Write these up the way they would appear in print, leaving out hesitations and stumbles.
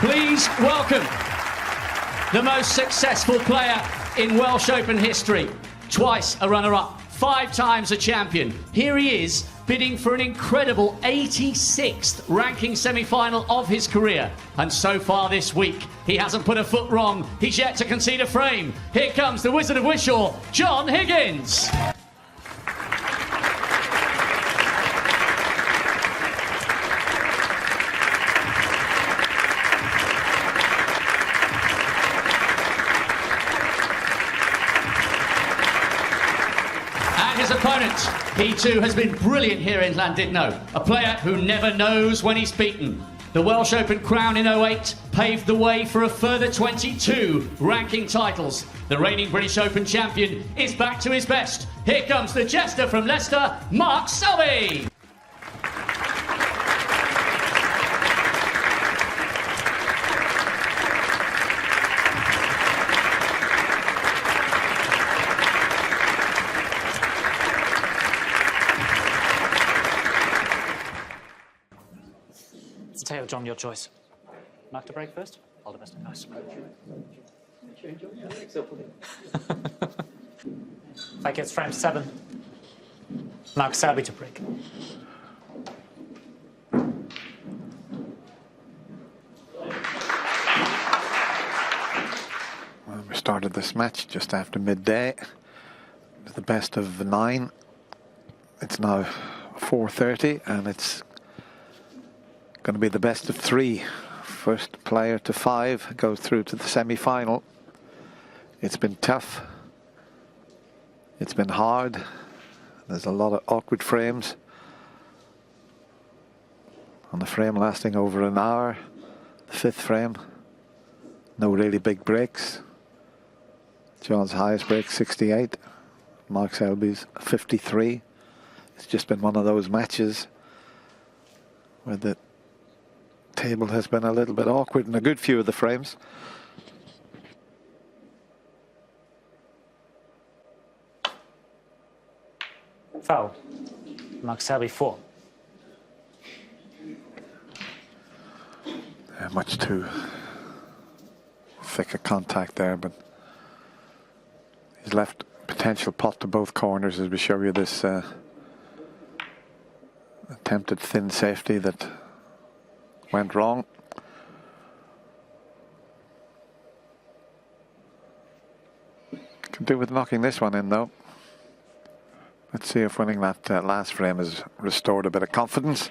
Please welcome the most successful player in Welsh Open history. Twice a runner-up, 5 times a champion. Here he is, bidding for an incredible 86th ranking semi-final of his career. And so far this week, he hasn't put a foot wrong. He's yet to concede a frame. Here comes the Wizard of Wishaw, John Higgins. His opponent, he too has been brilliant here in Llandudno, a player who never knows when he's beaten. The Welsh Open crown in 08 paved the way for a further 22 ranking titles. The reigning British Open champion is back to his best. Here comes the jester from Leicester, Mark Selby. Tail, John, your choice. Mark to break first? All the best. Nice. Like it's frame 7. Mark Selby to break. Well, we started this match just after midday. It was the best of 9. It's now 4:30 and it's going to be the best of 3. First player to 5 goes through to the semi-final. It's been tough. It's been hard. There's a lot of awkward frames. On the frame lasting over an hour. The 5th frame. No really big breaks. John's highest break 68. Mark Selby's 53. It's just been one of those matches where the table has been a little bit awkward in a good few of the frames. Foul. Mark Selby 4. Much too thick a contact there, but he's left potential pot to both corners as we show you this attempted thin safety that went wrong. Can do with knocking this one in though. Let's see if winning that last frame has restored a bit of confidence.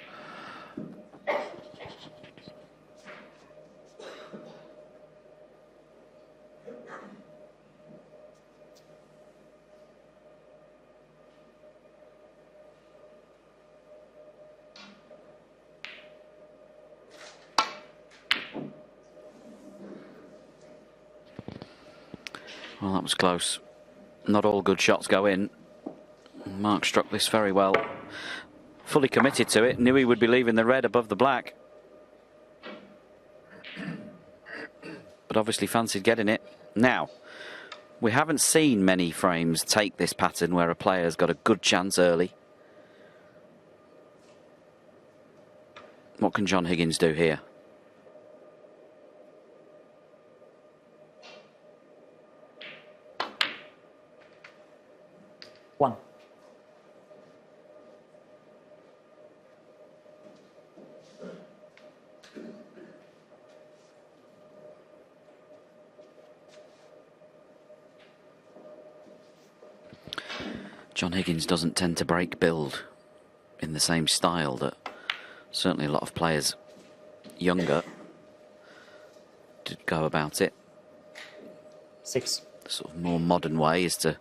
Well, that was close. Not all good shots go in. Mark struck this very well. Fully committed to it. Knew he would be leaving the red above the black. But obviously fancied getting it. Now, we haven't seen many frames take this pattern where a player's got a good chance early. What can John Higgins do here? One. John Higgins doesn't tend to break build in the same style that certainly a lot of players younger did go about it. 6. The sort of more modern way is to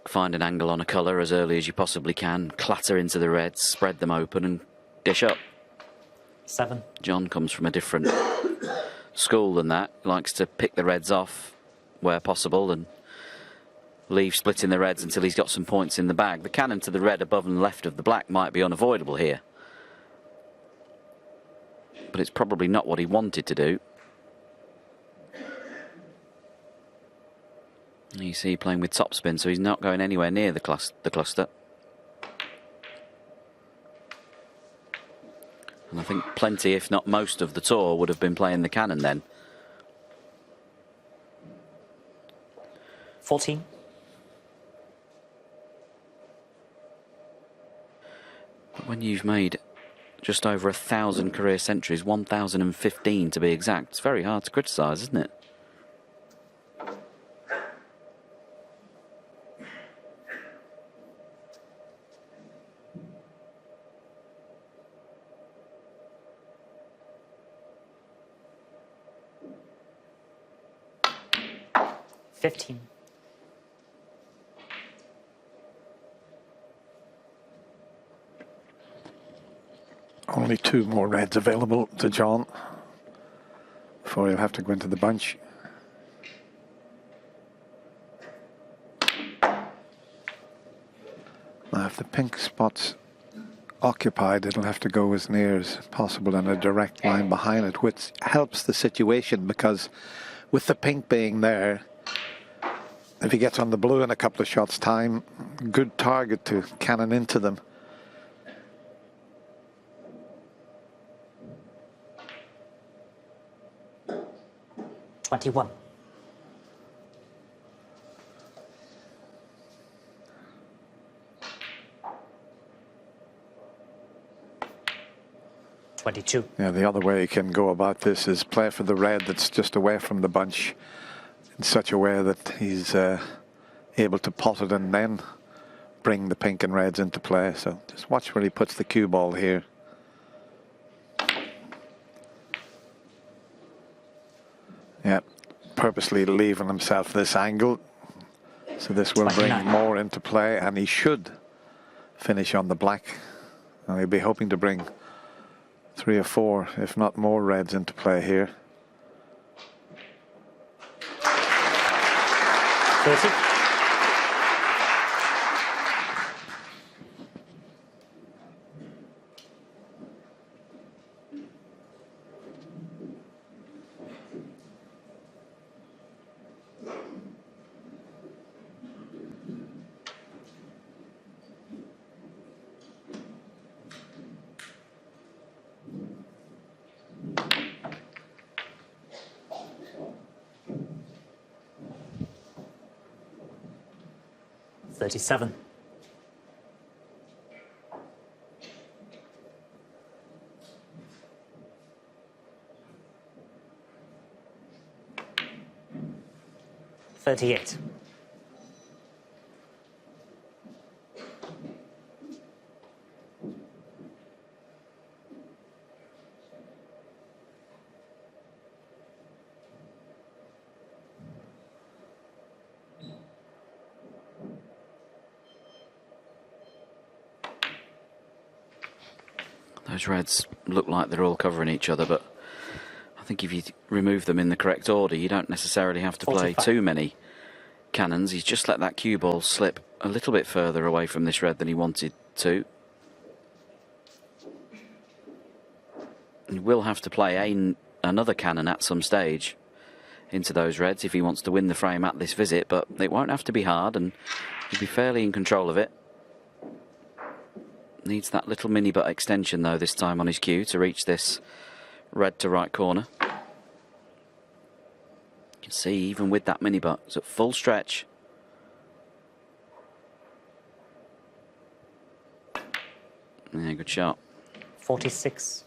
find an angle on a colour as early as you possibly can, clatter into the reds, spread them open and dish up. 7. John comes from a different school than that. Likes to pick the reds off where possible and leave splitting the reds until he's got some points in the bag. The cannon to the red above and left of the black might be unavoidable here, but it's probably not what he wanted to do. You see playing with topspin, so he's not going anywhere near the cluster. And I think plenty, if not most, of the tour would have been playing the cannon then. 14. But when you've made just over 1,000 career centuries, 1,015 to be exact, it's very hard to criticise, isn't it? Only 2 more reds available to John before he'll have to go into the bunch. Now, if the pink spot's occupied, it'll have to go as near as possible in a direct line behind it, which helps the situation because with the pink being there, if he gets on the blue in a couple of shots' time, good target to cannon into them. $21. $22. Yeah, the other way you can go about this is play for the red that's just away from the bunch in such a way that he's able to pot it and then bring the pink and reds into play. So just watch where he puts the cue ball here. Yeah, purposely leaving himself this angle. So this will bring more into play, and he should finish on the black. And he'll be hoping to bring 3 or 4, if not more, reds into play here. 30. $37. $38. Those reds look like they're all covering each other, but I think if you remove them in the correct order, you don't necessarily have to play 45. too many cannons. He's just let that cue ball slip a little bit further away from this red than he wanted to. He will have to play another cannon at some stage into those reds if he wants to win the frame at this visit, but it won't have to be hard, and he'll be fairly in control of it. Needs that little mini butt extension though this time on his cue to reach this red to right corner. You can see even with that mini butt, it's at full stretch. Yeah, good shot. 46.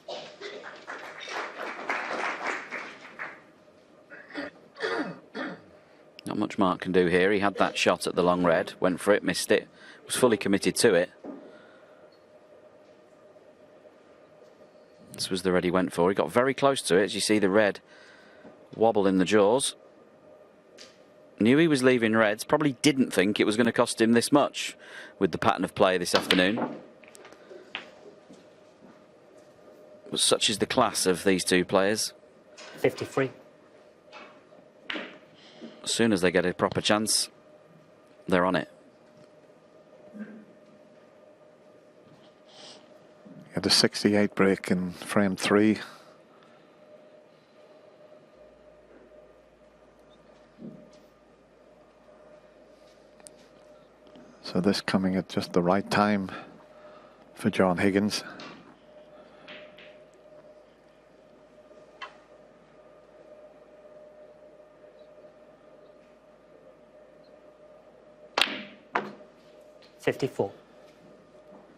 Not much Mark can do here. He had that shot at the long red, went for it, missed it, was fully committed to it. This was the red he went for. He got very close to it, as you see the red wobble in the jaws. Knew he was leaving reds, probably didn't think it was going to cost him this much with the pattern of play this afternoon. But such is the class of these two players. 53. As soon as they get a proper chance, they're on it. He had a 68 break in frame 3. So this coming at just the right time for John Higgins. 54.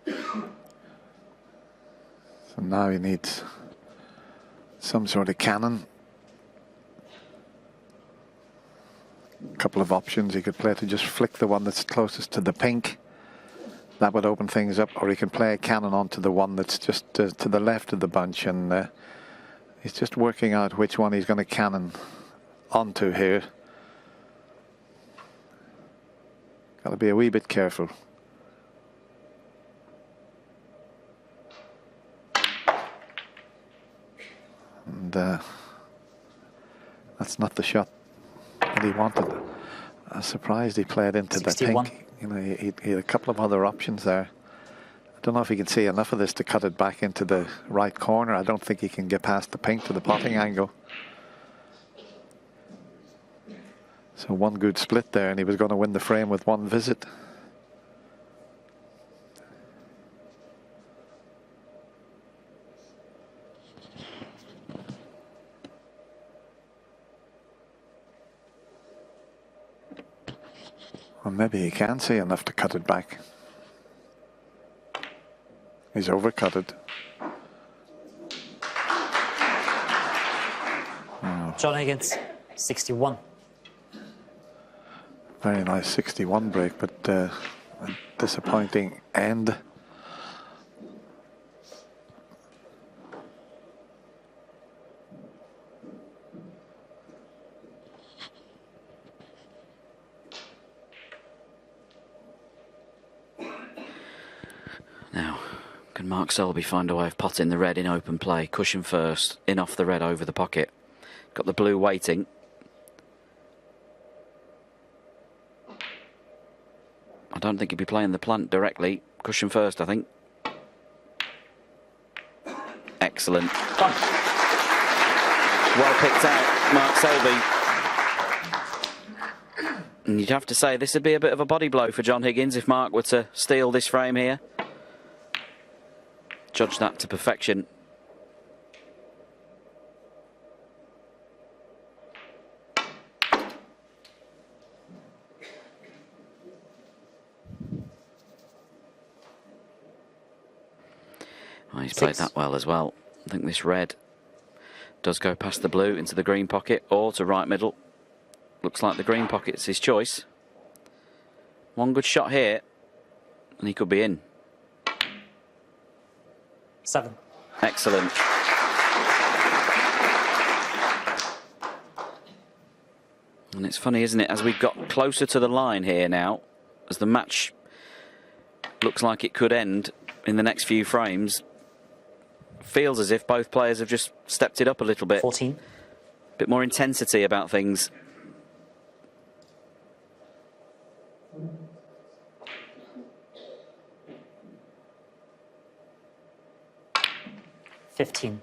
So now he needs some sort of cannon. A couple of options. He could play to just flick the one that's closest to the pink. That would open things up. Or he can play a cannon onto the one that's just to the left of the bunch. And he's just working out which one he's going to cannon onto here. Got to be a wee bit careful. And that's not the shot that he wanted. I'm surprised he played into 61. the pink. You know, he had a couple of other options there. I don't know if he can see enough of this to cut it back into the right corner. I don't think he can get past the pink to the potting angle. So one good split there, and he was going to win the frame with one visit. Well, maybe he can see enough to cut it back. He's overcut it. Oh. John Higgins, 61. Very nice 61 break, but a disappointing end. Now, can Mark Selby find a way of potting the red in open play? Cushion first, in off the red over the pocket. Got the blue waiting. I don't think he'd be playing the plant directly. Cushion first, I think. Excellent. Well picked out, Mark Selby. And you'd have to say this would be a bit of a body blow for John Higgins if Mark were to steal this frame here. Judge that to perfection. Oh, he's played that well as well. I think this red does go past the blue into the green pocket or to right middle. Looks like the green pocket's his choice. One good shot here and he could be in. 7. Excellent. And it's funny, isn't it, as we got closer to the line here now, as the match looks like it could end in the next few frames, feels as if both players have just stepped it up a little bit. 14. Bit more intensity about things. $15.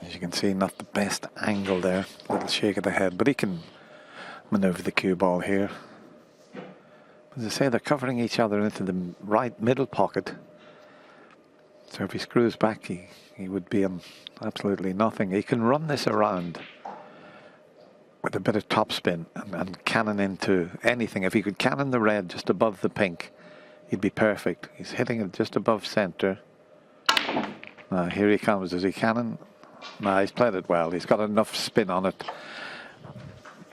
As you can see, not the best angle there. Little shake of the head, but he can maneuver the cue ball here. As I say, they're covering each other into the right middle pocket. So if he screws back, he would be on absolutely nothing. He can run this around with a bit of topspin and cannon into anything. If he could cannon the red just above the pink, he'd be perfect. He's hitting it just above centre. Now here he comes. Does he cannon? No, he's played it well. He's got enough spin on it.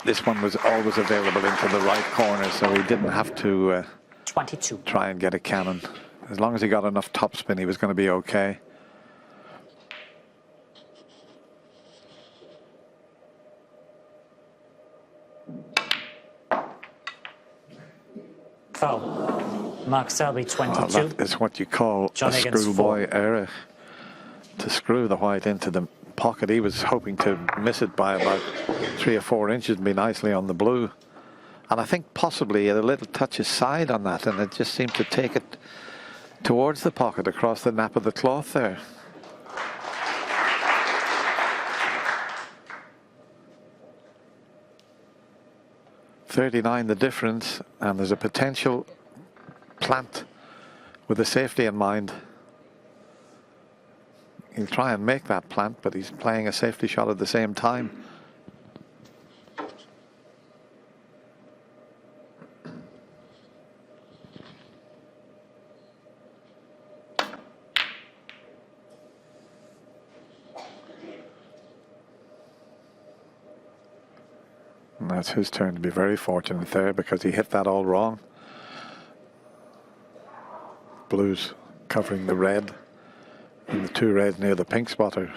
This one was always available into the right corner, so he didn't have to 22. try and get a cannon. As long as he got enough topspin, he was going to be okay. Foul. Mark Selby, 22. Well, that is what you call John a Higgins, schoolboy error. To screw the white into the pocket. He was hoping to miss it by about 3 or 4 inches and be nicely on the blue. And I think possibly a little touch aside on that, and it just seemed to take it towards the pocket across the nap of the cloth there. $39 the difference, and there's a potential plant with the safety in mind. He'll try and make that plant, but he's playing a safety shot at the same time. And that's his turn to be very fortunate there, because he hit that all wrong. Blues covering the red, and the 2 reds near the pink spot are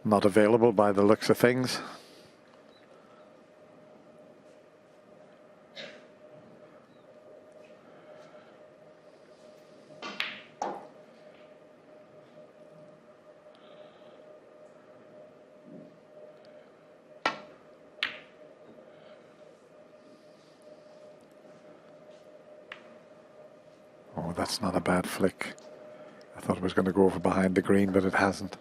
not available by the looks of things. Oh, that's not a bad flick. I thought it was going to go over behind the green, but it hasn't.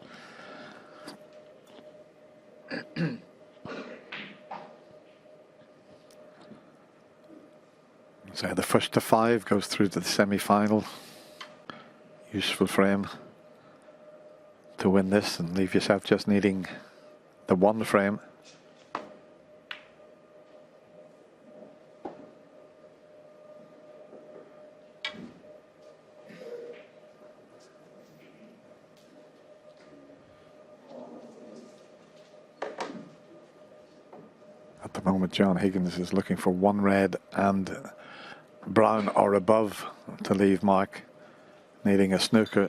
So the first to 5 goes through to the semi-final. Useful frame to win this and leave yourself just needing the 1 frame. At the moment, John Higgins is looking for 1 red and brown or above to leave Mark needing a snooker.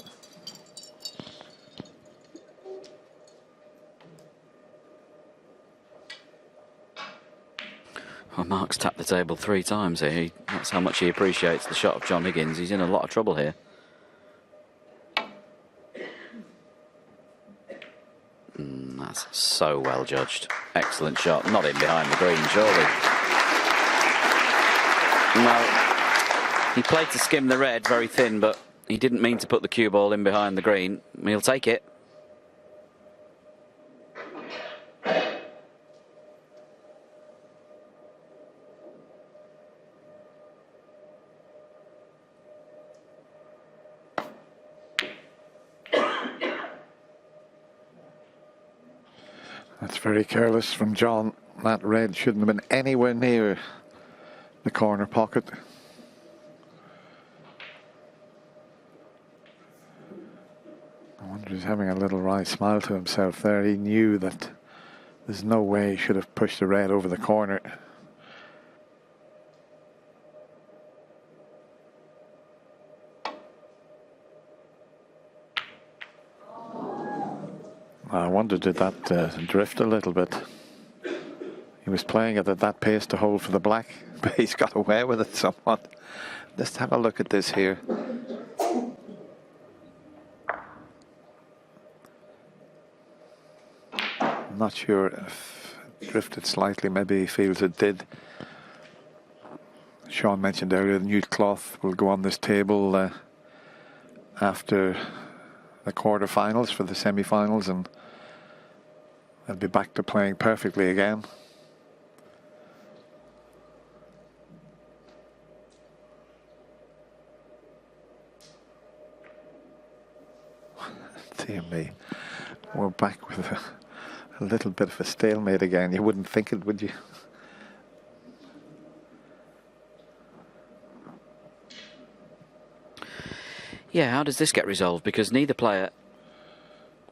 Well, Mark's tapped the table 3 times here. That's how much he appreciates the shot of John Higgins. He's in a lot of trouble here. That's so well judged. Excellent shot. Not in behind the green, surely. No, he played to skim the red very thin, but he didn't mean to put the cue ball in behind the green. He'll take it. That's very careless from John. That red shouldn't have been anywhere near the corner pocket. I wonder if he's having a little wry smile to himself there. He knew that there's no way he should have pushed the red over the corner. I wonder, did that drift a little bit? He was playing it at that pace to hold for the black, but he's got away with it somewhat. Let's have a look at this here. I'm not sure if it drifted slightly, maybe he feels it did. Sean mentioned earlier the new cloth will go on this table after the quarterfinals for the semi-finals, and they'll be back to playing perfectly again. Dear me, we're back with a little bit of a stalemate again. You wouldn't think it, would you? Yeah, how does this get resolved? Because neither player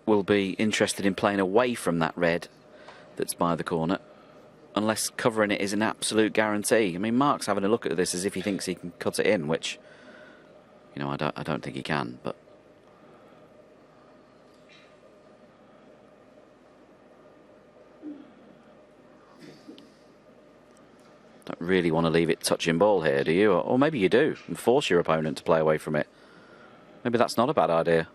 will be interested in playing away from that red that's by the corner, unless covering it is an absolute guarantee. I mean, Mark's having a look at this as if he thinks he can cut it in, which, you know, I don't think he can, but... Don't really want to leave it touching ball here, do you? Or maybe you do, and force your opponent to play away from it. Maybe that's not a bad idea.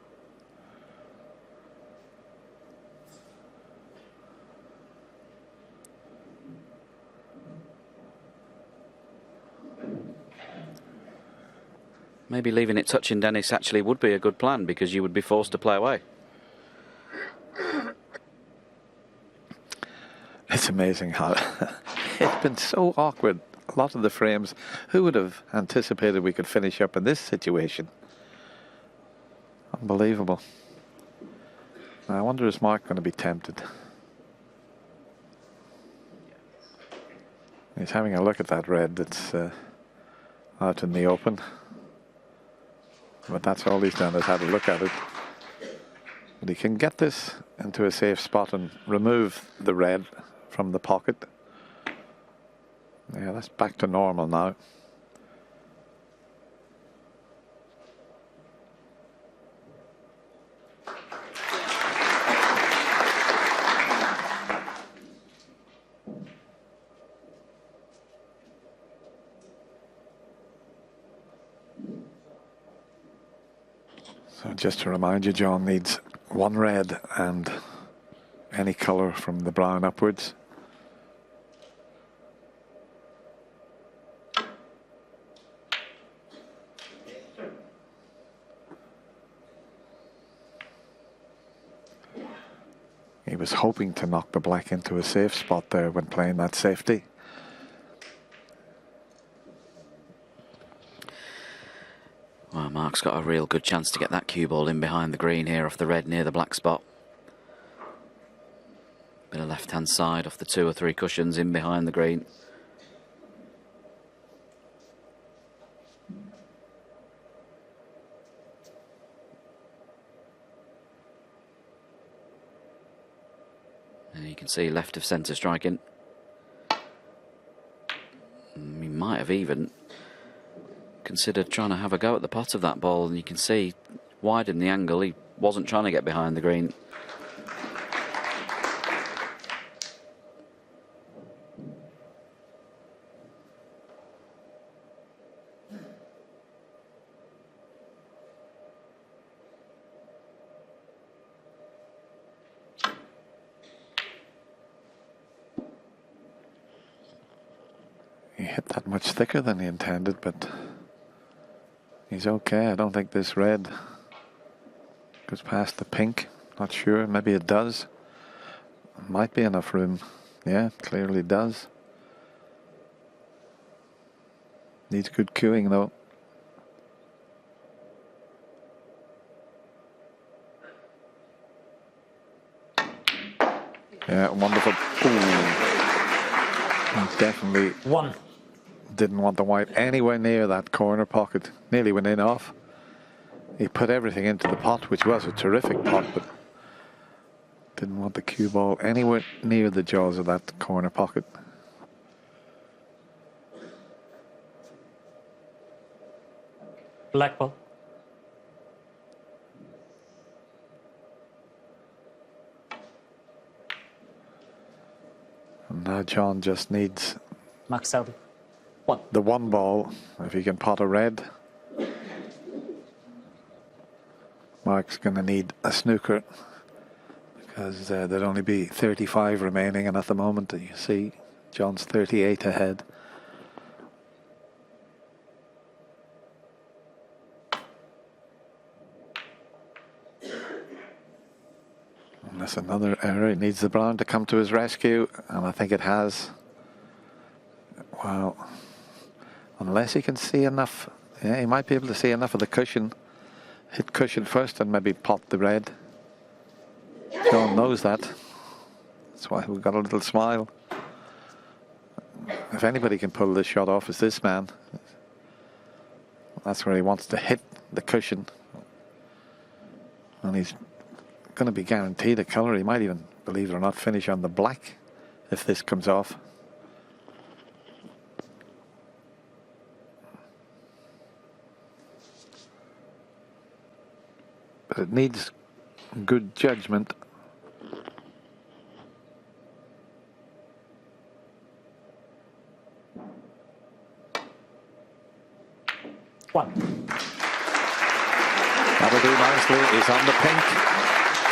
Maybe leaving it touching Dennis actually would be a good plan, because you would be forced to play away. It's amazing how it's been so awkward. A lot of the frames, who would have anticipated we could finish up in this situation? Unbelievable. I wonder, is Mark going to be tempted? He's having a look at that red that's out in the open. But that's all he's done, is had a look at it. But he can get this into a safe spot and remove the red from the pocket. Yeah, that's back to normal now. So just to remind you, John needs one red and any colour from the brown upwards. He was hoping to knock the black into a safe spot there when playing that safety. Well, Mark's got a real good chance to get that cue ball in behind the green here off the red near the black spot. Bit of left-hand side off the 2 or 3 cushions in behind the green. And you can see left of centre striking. He might have even considered trying to have a go at the pot of that ball, and you can see widen the angle. He wasn't trying to get behind the green. He hit that much thicker than he intended, but he's okay. I don't think this red goes past the pink. Not sure. Maybe it does. Might be enough room. Yeah, clearly does. Needs good cueing though. Yeah, wonderful. Ooh. Definitely One. didn't want the white anywhere near that corner pocket. Nearly went in off. He put everything into the pot, which was a terrific pot, but didn't want the cue ball anywhere near the jaws of that corner pocket. Black ball. And now John just needs Mark Selby. One. the one ball. If he can pot a red, Mark's going to need a snooker, because there'd only be 35 remaining, and at the moment you see John's 38 ahead. And that's another error. He needs the brown to come to his rescue, and I think it has. Well, unless he can see enough, yeah, he might be able to see enough of the cushion. Hit cushion first and maybe pot the red. John knows that. That's why we've got a little smile. If anybody can pull this shot off, it's this man. That's where he wants to hit the cushion. And he's going to be guaranteed a colour. He might even, believe it or not, finish on the black if this comes off. But it needs good judgment. One. That'll do nicely. He's on the pink.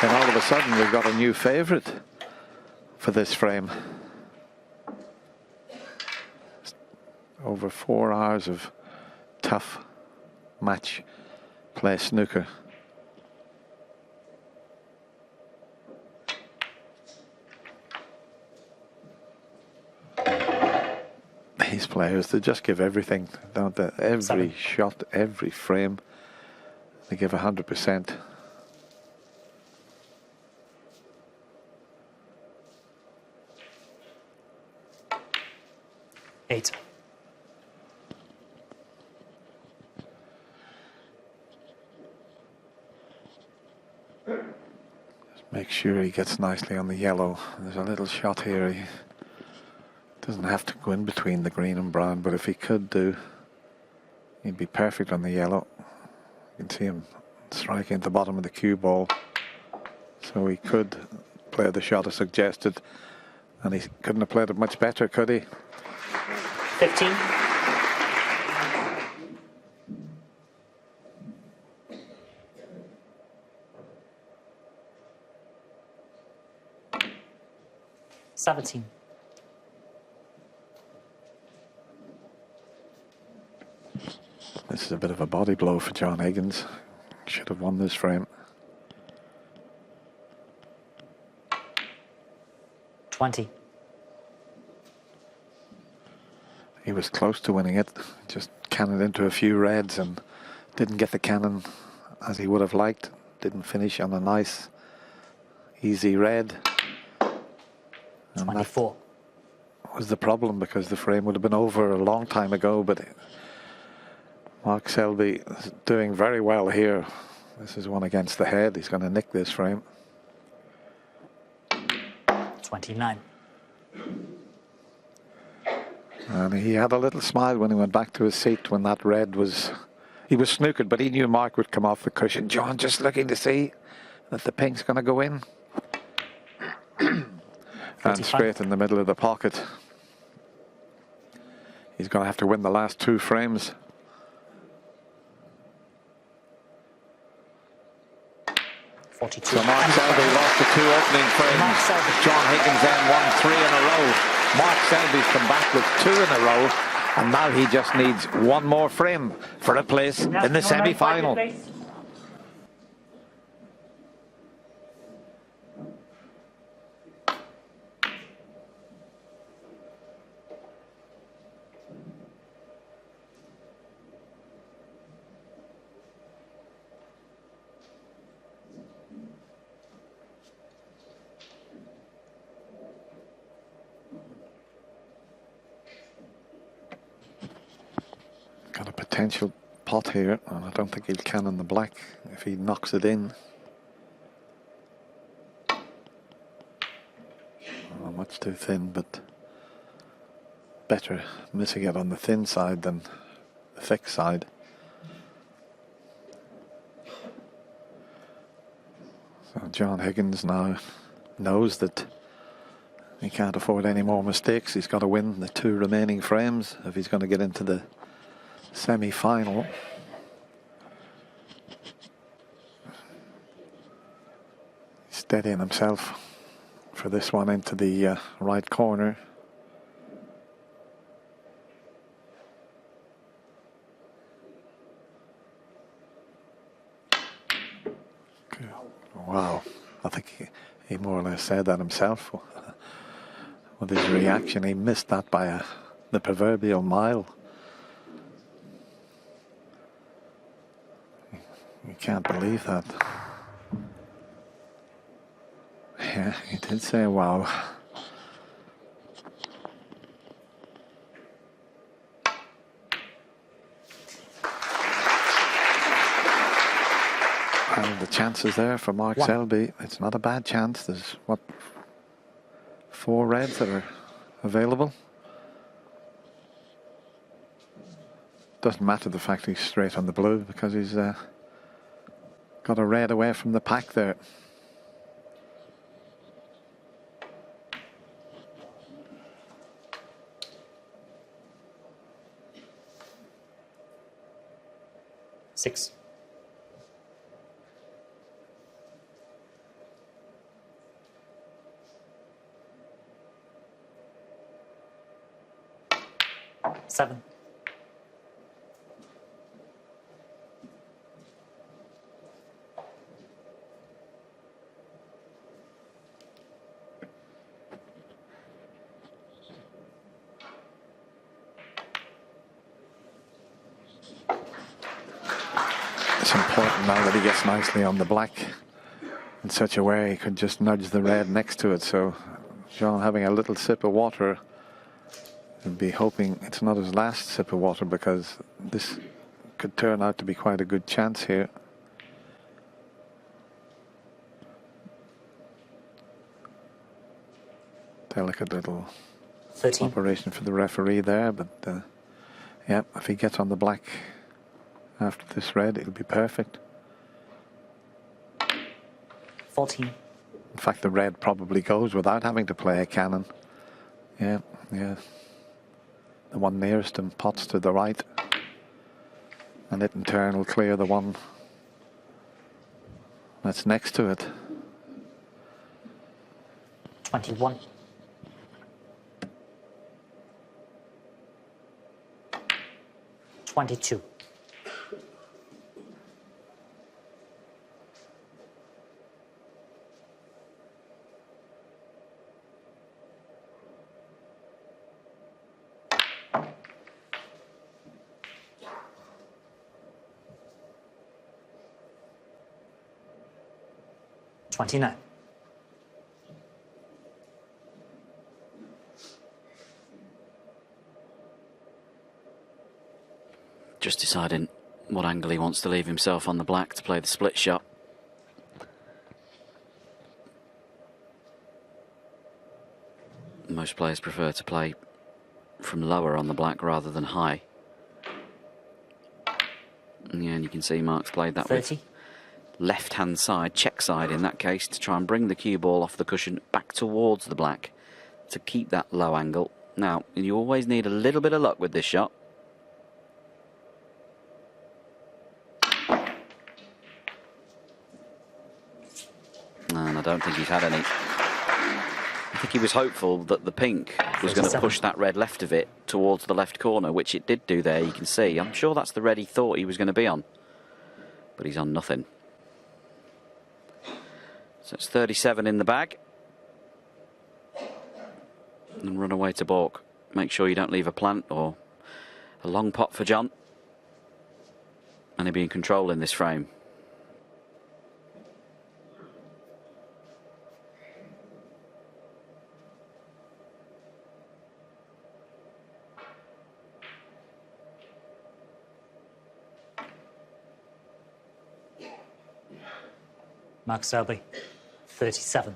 And all of a sudden we've got a new favourite for this frame. Over 4 hours of tough match play snooker. These players, they just give everything, don't they? Every Seven. shot, every frame, they give 100%. 8. Make sure he gets nicely on the yellow. There's a little shot here. He doesn't have to go in between the green and brown, but if he could do, he'd be perfect on the yellow. You can see him striking at the bottom of the cue ball. So he could play the shot as suggested, and he couldn't have played it much better, could he? 15. $17. This is a bit of a body blow for John Higgins. Should have won this frame. 20. He was close to winning it, just cannoned into a few reds and didn't get the cannon as he would have liked. Didn't finish on a nice, easy red. And 24. that was the problem, because the frame would have been over a long time ago, but Mark Selby is doing very well here. This is one against the head. He's going to nick this frame. 29. And he had a little smile when he went back to his seat when that red was... He was snookered, but he knew Mark would come off the cushion. John just looking to see that the pink's going to go in. And straight in the middle of the pocket. He's going to have to win the last 2 frames. So Mark Selby lost the 2 opening frames. John Higgins then won 3 in a row. Mark Selby's come back with 2 in a row, and now he just needs 1 more frame for a place in the semi-final. Got a potential pot here, and I don't think he'll cannon the black if he knocks it in. Oh, much too thin, but better missing it on the thin side than the thick side. So John Higgins now knows that he can't afford any more mistakes. He's got to win the 2 remaining frames if he's going to get into the semi-final. Steadying himself for this one into the right corner. Wow, I think he more or less said that himself with his reaction. He missed that by the proverbial mile. You can't believe that. Yeah, he did say wow. And the chances there for Mark Selby, it's not a bad chance. There's, what, 4 reds that are available. Doesn't matter the fact he's straight on the blue, because he's got a red away from the pack there. $6. $7. It's important now that he gets nicely on the black in such a way he could just nudge the red next to it. So John having a little sip of water, He'll be hoping it's not his last sip of water, because this could turn out to be quite a good chance here. Delicate little 13. operation for the referee there, but yeah, if he gets on the black after this red, it'll be perfect. 14. In fact, the red probably goes without having to play a cannon. Yeah. The one nearest him pots to the right, and it in turn will clear the one that's next to it. 21. 22. $29. Just deciding what angle he wants to leave himself on the black to play the split shot. Most players prefer to play from lower on the black rather than high. Yeah, and you can see Mark's played that 30. with left-hand side, check side in that case, to try and bring the cue ball off the cushion back towards the black to keep that low angle. Now, you always need a little bit of luck with this shot. And I don't think he's had any. I think he was hopeful that the pink was going to push that red left of it towards the left corner, which it did do there, you can see. I'm sure that's the red he thought he was going to be on. But he's on nothing. So it's 37 in the bag. And run away to balk. Make sure you don't leave a plant or a long pot for John. And he'll be in control in this frame. Mark Selby, 37.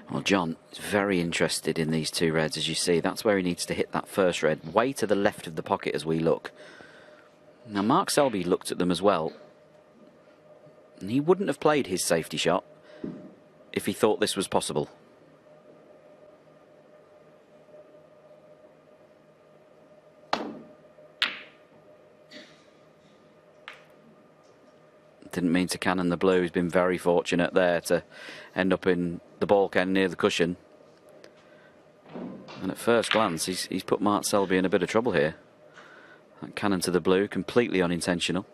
Well, John is very interested in these two reds, as you see. That's where he needs to hit that first red, way to the left of the pocket as we look. Now, Mark Selby looked at them as well. And he wouldn't have played his safety shot if he thought this was possible. Didn't mean to cannon the blue. He's been very fortunate there to end up in the balk end near the cushion. And at first glance, he's put Mark Selby in a bit of trouble here. That cannon to the blue, completely unintentional.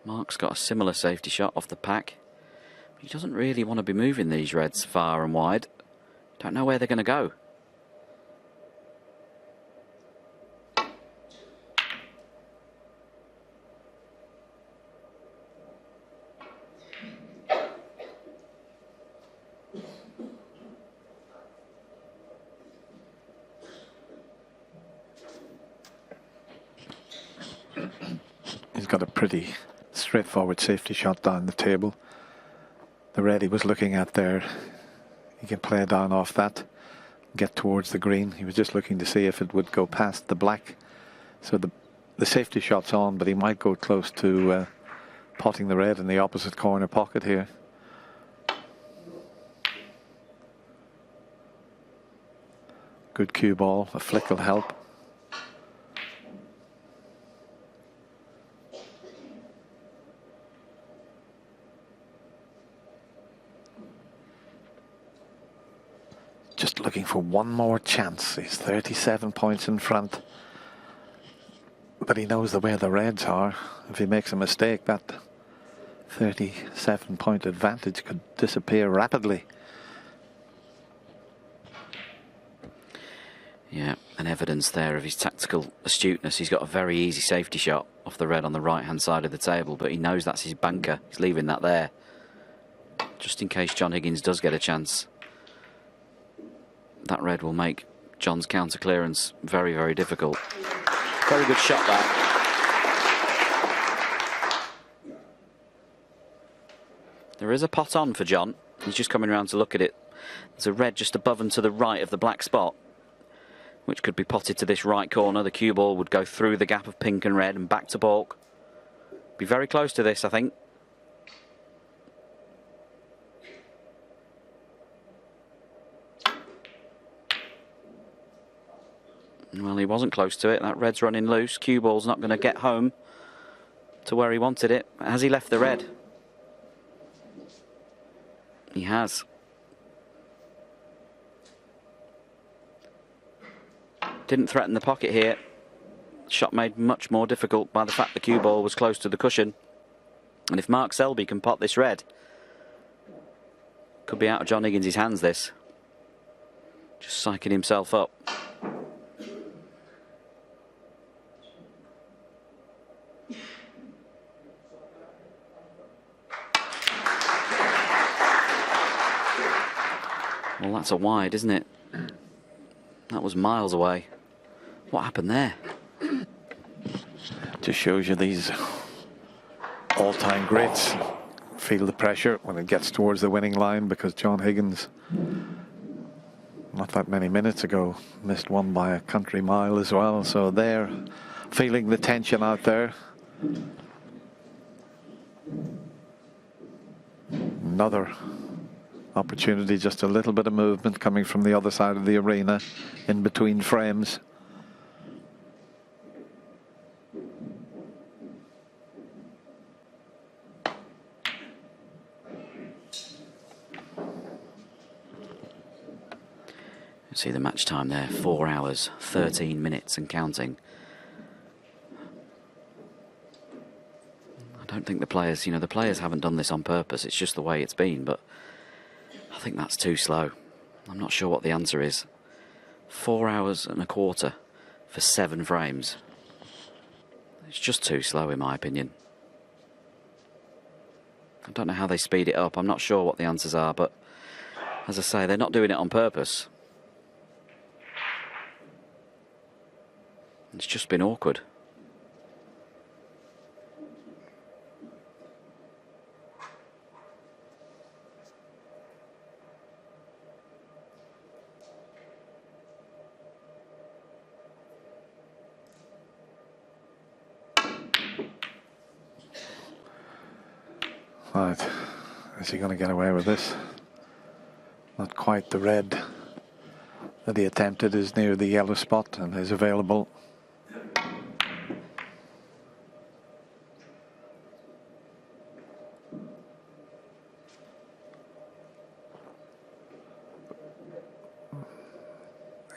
Mark's got a similar safety shot off the pack. But he doesn't really want to be moving these reds far and wide. Don't know where they're going to go. He's got a pretty straightforward safety shot down the table. The red he was looking at there, he can play down off that, get towards the green. He was just looking to see if it would go past the black. So the safety shot's on, but he might go close to potting the red in the opposite corner pocket here. Good cue ball, a flick will help. Just looking for one more chance. He's 37 points in front. But he knows where the reds are. If he makes a mistake, that 37-point advantage could disappear rapidly. Yeah, and evidence there of his tactical astuteness. He's got a very easy safety shot off the red on the right-hand side of the table, but he knows that's his banker. He's leaving that there, just in case John Higgins does get a chance. That red will make John's counter clearance very, very difficult. Very good shot, that. There is a pot on for John. He's just coming around to look at it. There's a red just above and to the right of the black spot, which could be potted to this right corner. The cue ball would go through the gap of pink and red and back to baulk. Be very close to this, I think. Well, he wasn't close to it. That red's running loose. Cue ball's not going to get home to where he wanted it. Has he left the red? He has. Didn't threaten the pocket here. Shot made much more difficult by the fact the cue ball was close to the cushion. And if Mark Selby can pot this red, could be out of John Higgins' hands, this. Just psyching himself up. Well, that's a wide, isn't it? That was miles away. What happened there? Just shows you these all-time greats feel the pressure when it gets towards the winning line, because John Higgins, not that many minutes ago, missed one by a country mile as well. So they're feeling the tension out there. Another opportunity, just a little bit of movement coming from the other side of the arena in between frames. You see the match time there, 4 hours, 13 minutes and counting. I don't think the players, the players haven't done this on purpose. It's just the way it's been, but I think that's too slow. I'm not sure what the answer is. 4 hours and a quarter for 7 frames. It's just too slow, in my opinion. I don't know how they speed it up. I'm not sure what the answers are, but as I say, they're not doing it on purpose. It's just been awkward. Right, is he going to get away with this? Not quite. The red that he attempted is near the yellow spot and is available.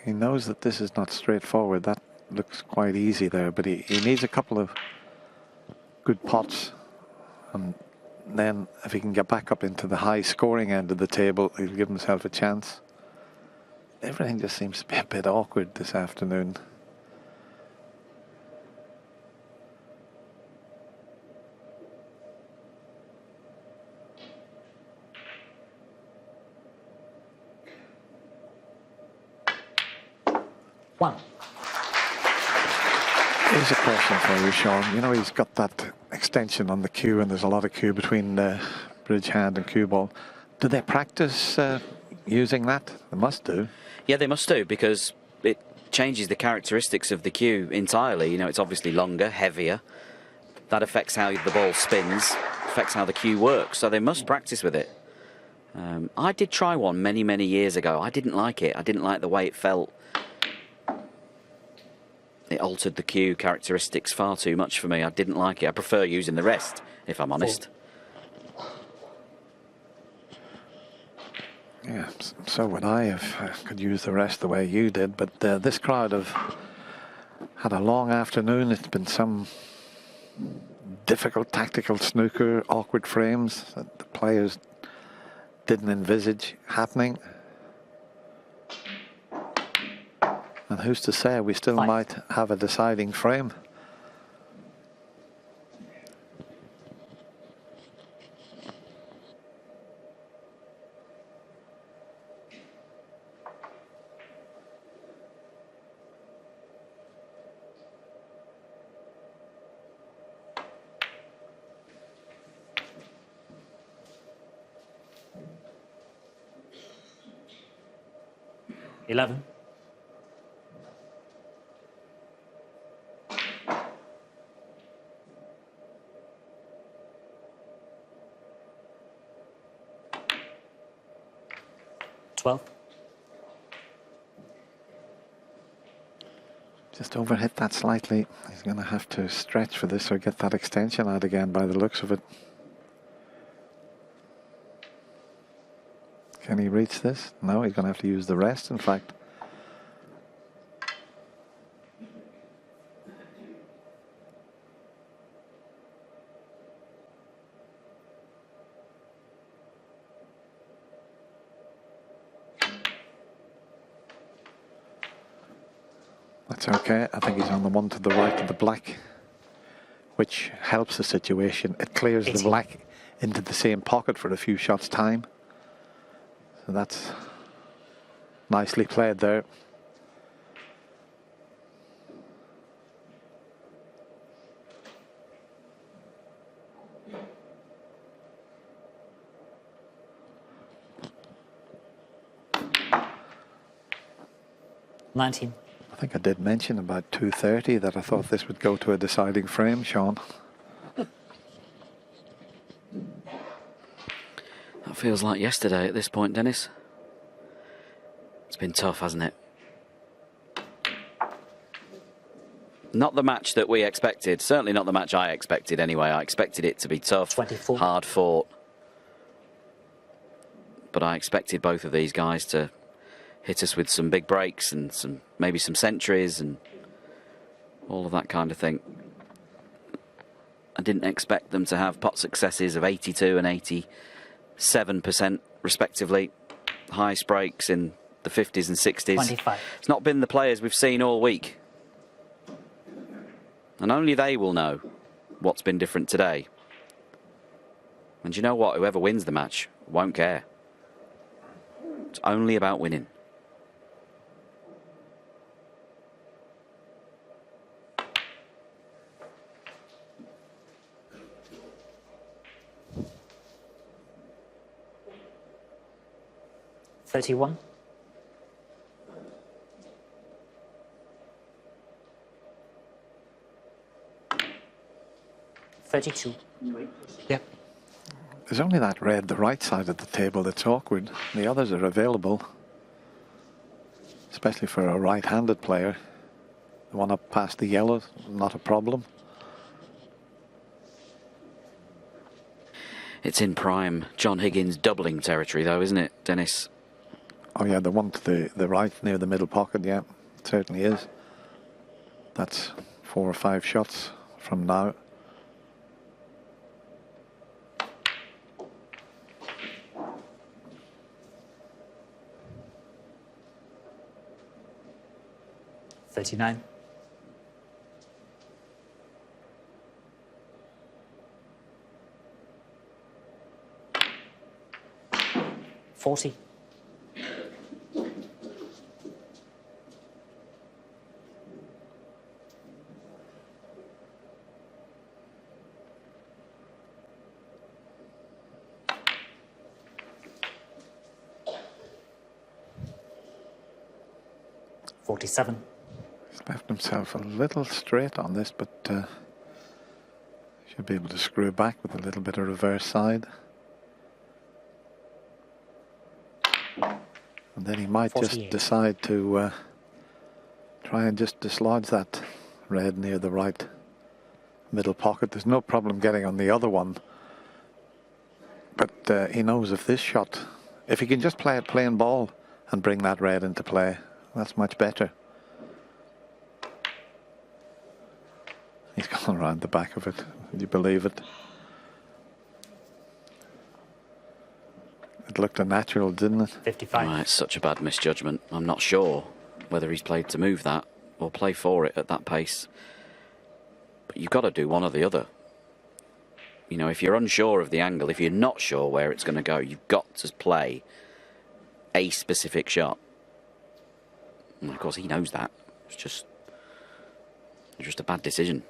He knows that this is not straightforward. That looks quite easy there, but he needs a couple of good pots, and then if he can get back up into the high scoring end of the table, he'll give himself a chance. Everything just seems to be a bit awkward this afternoon. One. Here's a question for you, Sean. He's got that extension on the cue, and there's a lot of cue between bridge hand and cue ball. Do they practice using that? They must do. Yeah, they must do, because it changes the characteristics of the cue entirely. It's obviously longer, heavier. That affects how the ball spins, affects how the cue works. So they must practice with it. I did try one many, many years ago. I didn't like it. I didn't like the way it felt. It altered the cue characteristics far too much for me. I didn't like it. I prefer using the rest, if I'm honest. Yeah, so would I if I could use the rest the way you did. But this crowd have had a long afternoon. It's been some difficult tactical snooker, awkward frames that the players didn't envisage happening. And And who's to say we still 5. might have a deciding frame? $11. $12. Just overhit that slightly. He's going to have to stretch for this or get that extension out again by the looks of it. Can he reach this? No, he's going to have to use the rest, in fact. That's okay. I think he's on the one to the right of the black, which helps the situation. It clears the black into the same pocket for a few shots' time. So that's nicely played there. $19. I think I did mention about 2:30 that I thought this would go to a deciding frame, Sean. That feels like yesterday at this point, Dennis. It's been tough, hasn't it? Not the match that we expected. Certainly not the match I expected anyway. I expected it to be tough, 24. hard fought. But I expected both of these guys to hit us with some big breaks and maybe some centuries and all of that kind of thing. I didn't expect them to have pot successes of 82 and 87% respectively. Highest breaks in the 50s and 60s. 25. It's not been the players we've seen all week. And only they will know what's been different today. And you know what? Whoever wins the match won't care. It's only about winning. $31. $32. Yep. There's only that red, the right side of the table, that's awkward. The others are available, especially for a right-handed player. The one up past the yellow, not a problem. It's in prime John Higgins doubling territory, though, isn't it, Dennis? Oh yeah, the one to the right near the middle pocket, yeah, it certainly is. That's 4 or 5 shots from now. $39. $40. $47. He's left himself a little straight on this, but should be able to screw back with a little bit of reverse side. And then he might 48. just decide to try and just dislodge that red near the right middle pocket. There's no problem getting on the other one. But he knows if this shot, if he can just play it plain ball and bring that red into play, that's much better. He's gone around the back of it. Would you believe it? It looked unnatural, didn't it? 55. Oh, it's such a bad misjudgment. I'm not sure whether he's played to move that or play for it at that pace. But you've got to do one or the other. You know, if you're unsure of the angle, if you're not sure where it's going to go, you've got to play a specific shot. And of course, he knows that. It's just a bad decision.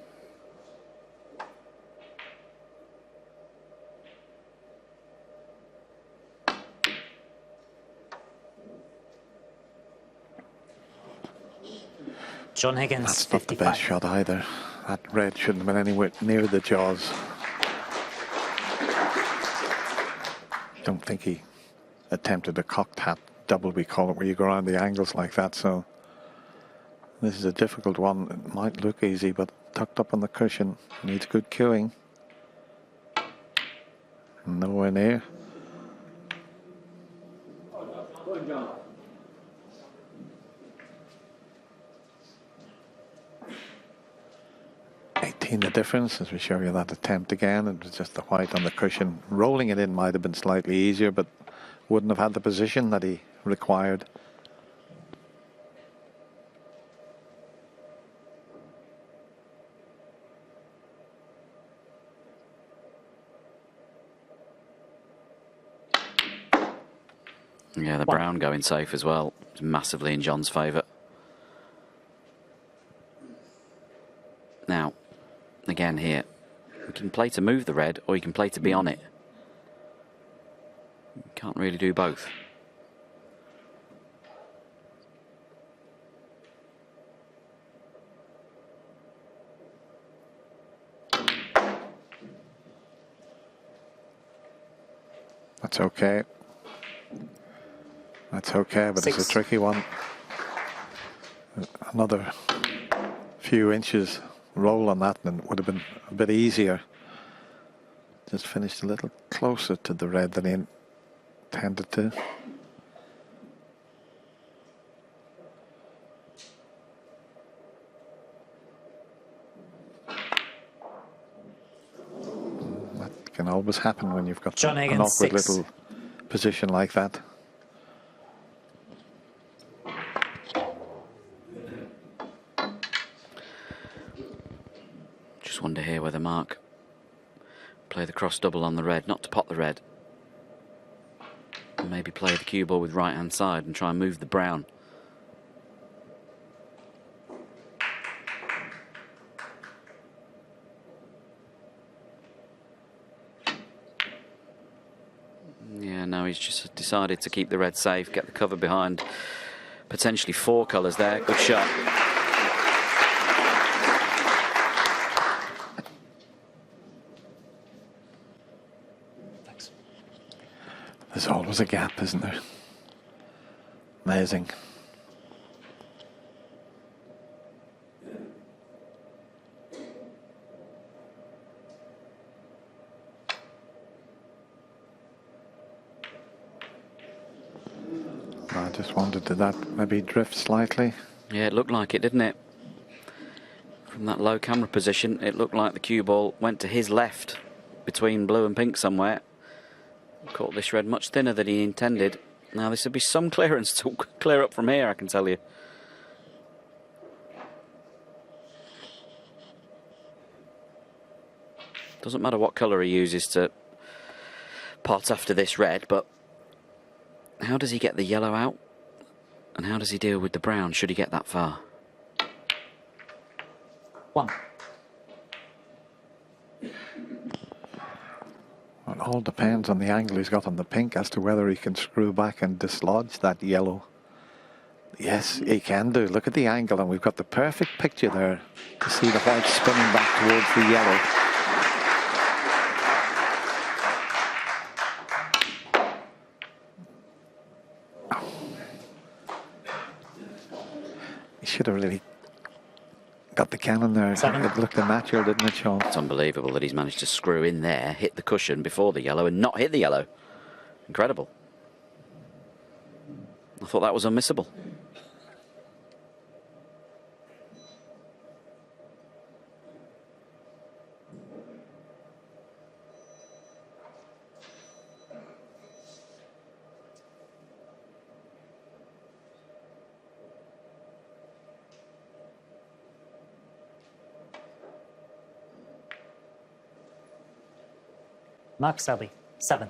John Higgins, That's not 55. the best shot either. That red shouldn't have been anywhere near the jaws. Don't think he attempted a cocked hat double, we call it, where you go around the angles like that. So this is a difficult one. It might look easy, but tucked up on the cushion. Needs good cueing. Nowhere near. The difference as we show you that attempt again. It was just the white on the cushion. Rolling it in might have been slightly easier, but wouldn't have had the position that he required. Yeah, the brown going safe as well. It's massively in John's favour. Now, again here, you can play to move the red or you can play to be on it. You can't really do both. That's okay. That's okay, but 6. It's a tricky one. Another few inches roll on that and it would have been a bit easier. Just finished a little closer to the red than he intended to. That can always happen when you've got an awkward little position like that. Wonder here whether Mark play the cross double on the red, not to pot the red, and maybe play the cue ball with right hand side and try and move the brown. Yeah, no, he's just decided to keep the red safe, get the cover behind potentially 4 colours there. Good shot. There's always a gap, isn't there? Amazing. I just wondered, did that maybe drift slightly? Yeah, it looked like it, didn't it? From that low camera position, it looked like the cue ball went to his left between blue and pink somewhere. Caught this red much thinner than he intended. Now this would be some clearance to clear up from here, I can tell you. Doesn't matter what colour he uses to pot after this red, but how does he get the yellow out? And how does he deal with the brown, should he get that far? 1. It all depends on the angle he's got on the pink as to whether he can screw back and dislodge that yellow. Yes, he can do. Look at the angle, and we've got the perfect picture there to see the white spinning back towards the yellow. He should have really got the cannon there. 7. It looked unnatural, didn't it, Sean? It's unbelievable that he's managed to screw in there, hit the cushion before the yellow and not hit the yellow. Incredible. I thought that was unmissable. Mark Selby, 7.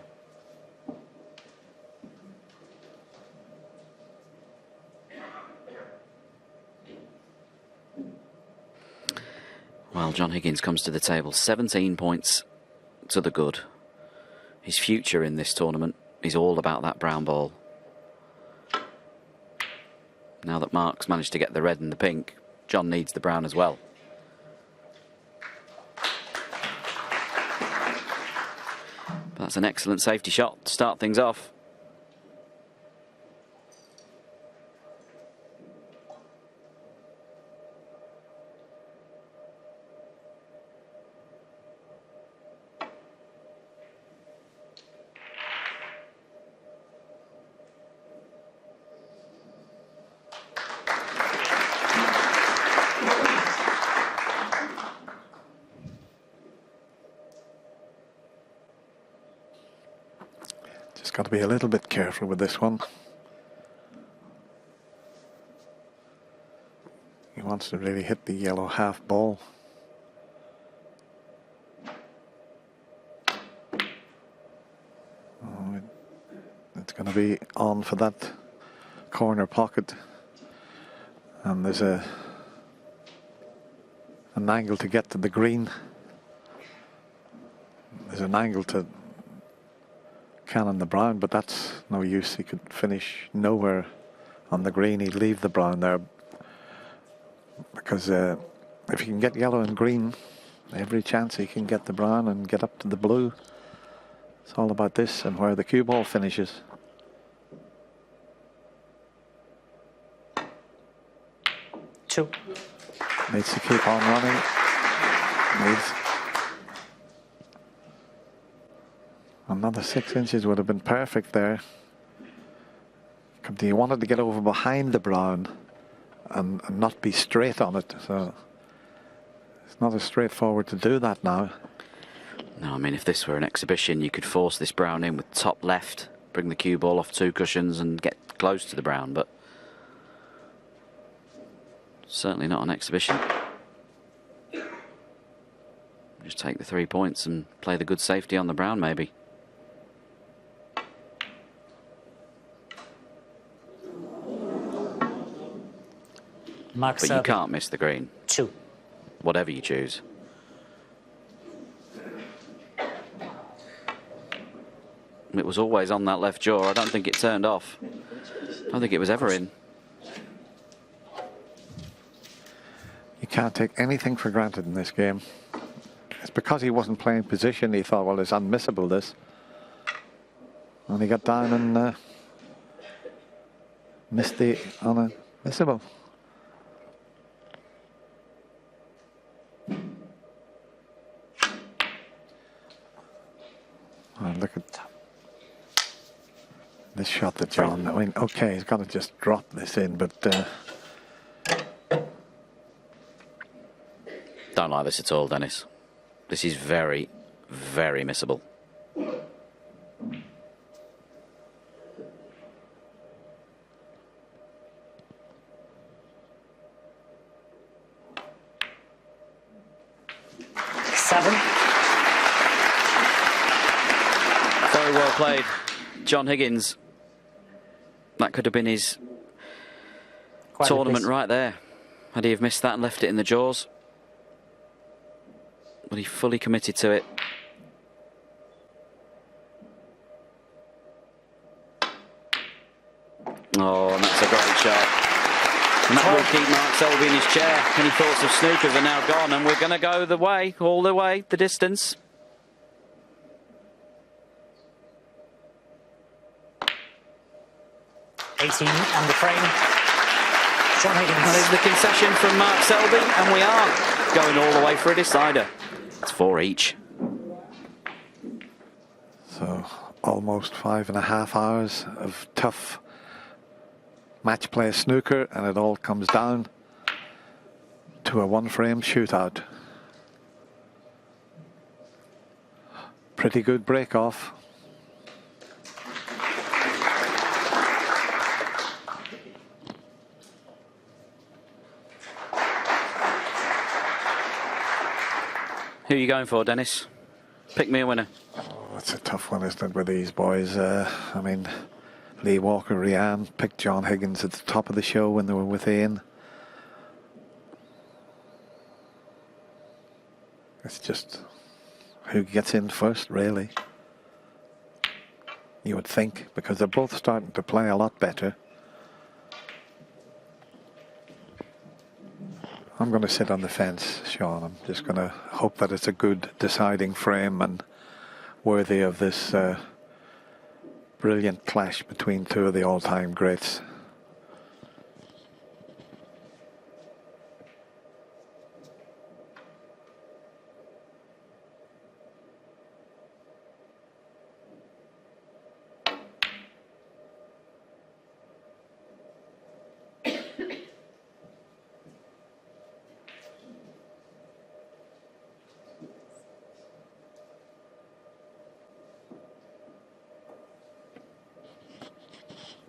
Well, John Higgins comes to the table 17 points to the good. His future in this tournament is all about that brown ball. Now that Mark's managed to get the red and the pink, John needs the brown as well. But that's an excellent safety shot to start things off. Got to be a little bit careful with this one. He wants to really hit the yellow half ball. Oh, it's going to be on for that corner pocket, and there's an angle to get to the green. There's an angle to cannon the brown, but that's no use. He could finish nowhere on the green. He'd leave the brown there, because if he can get yellow and green, every chance he can get the brown and get up to the blue. It's all about this and where the cue ball finishes. Two. Needs to keep on running. Another 6 inches would have been perfect there. He wanted to get over behind the brown and not be straight on it. So it's not as straightforward to do that now. No, I mean, if this were an exhibition, you could force this brown in with top left, bring the cue ball off 2 cushions and get close to the brown, but certainly not an exhibition. Just take the 3 points and play the good safety on the brown, maybe. Mark But Selby, you can't miss the green, 2. whatever you choose. It was always on that left jaw. I don't think it turned off. I don't think it was ever in. You can't take anything for granted in this game. It's because he wasn't playing position. He thought, well, it's unmissable, this. And he got down and missed the unmissable. Oh, look at this shot that John, I mean, okay, he's got to just drop this in, but Don't like this at all, Dennis. This is very, very missable. Very well played, John Higgins. That could have been his tournament right there. Had he have missed that and left it in the jaws. But he fully committed to it. Oh, and that's a great shot. And that will keep Mark Selby in his chair. Any thoughts of snookers are now gone, and we're going to go the way, all the way, the distance. On the frame. John Higgins. That is the concession from Mark Selby, and we are going all the way for a decider. It's 4 each. so almost 5.5 hours of tough match play snooker, and it all comes down to a one-frame shootout. Pretty good break-off. Who are you going for, Dennis? Pick me a winner. It's a tough one, isn't it, with these boys? I mean, Lee Walker, Rianne picked John Higgins at the top of the show when they were with Ian. It's just who gets in first, really. You would think, because they're both starting to play a lot better. I'm going to sit on the fence, Sean. I'm just going to hope that it's a good deciding frame and worthy of this brilliant clash between two of the all-time greats.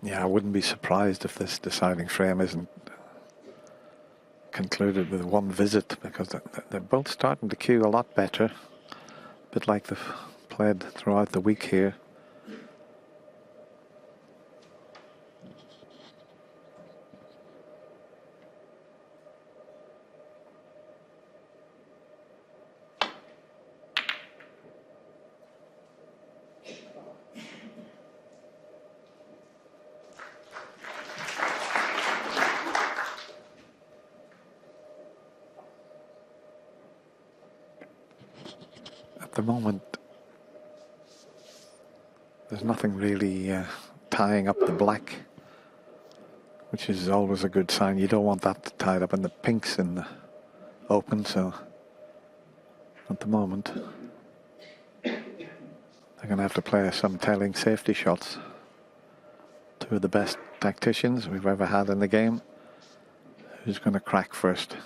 Yeah, I wouldn't be surprised if this deciding frame isn't concluded with one visit, because they're both starting to cue a lot better. A bit like they've played throughout the week here. At the moment, there's nothing really tying up the black, which is always a good sign. You don't want that tied up, and the pink's in the open, so at the moment they're going to have to play some telling safety shots. Two of the best tacticians we've ever had in the game. Who's going to crack first?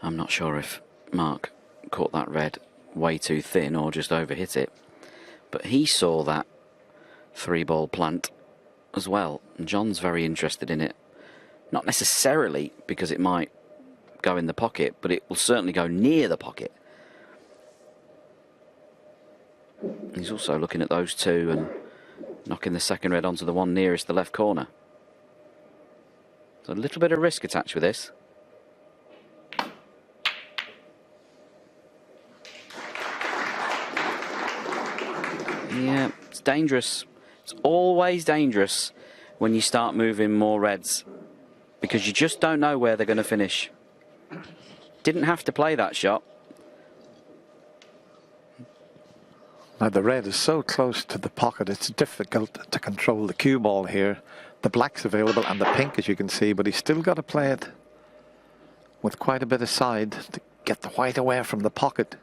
I'm not sure if Mark caught that red way too thin or just overhit it, but he saw that 3-ball plant as well, and John's very interested in it. Not necessarily because it might go in the pocket, but it will certainly go near the pocket. He's also looking at those two and knocking the second red onto the one nearest the left corner. So a little bit of risk attached with this. Yeah, it's dangerous. It's always dangerous when you start moving more reds, because you just don't know where they're going to finish. Didn't have to play that shot. Now the red is so close to the pocket, it's difficult to control the cue ball here. The black's available and the pink, as you can see, but he's still got to play it with quite a bit of side to get the white away from the pocket.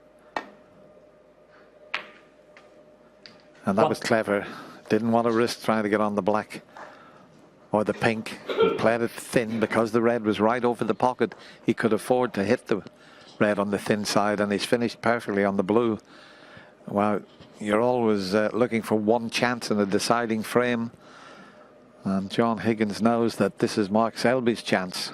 And that was clever. Didn't want to risk trying to get on the black or the pink. He played it thin because the red was right over the pocket. He could afford to hit the red on the thin side, and he's finished perfectly on the blue. Well, you're always looking for one chance in a deciding frame. And John Higgins knows that this is Mark Selby's chance.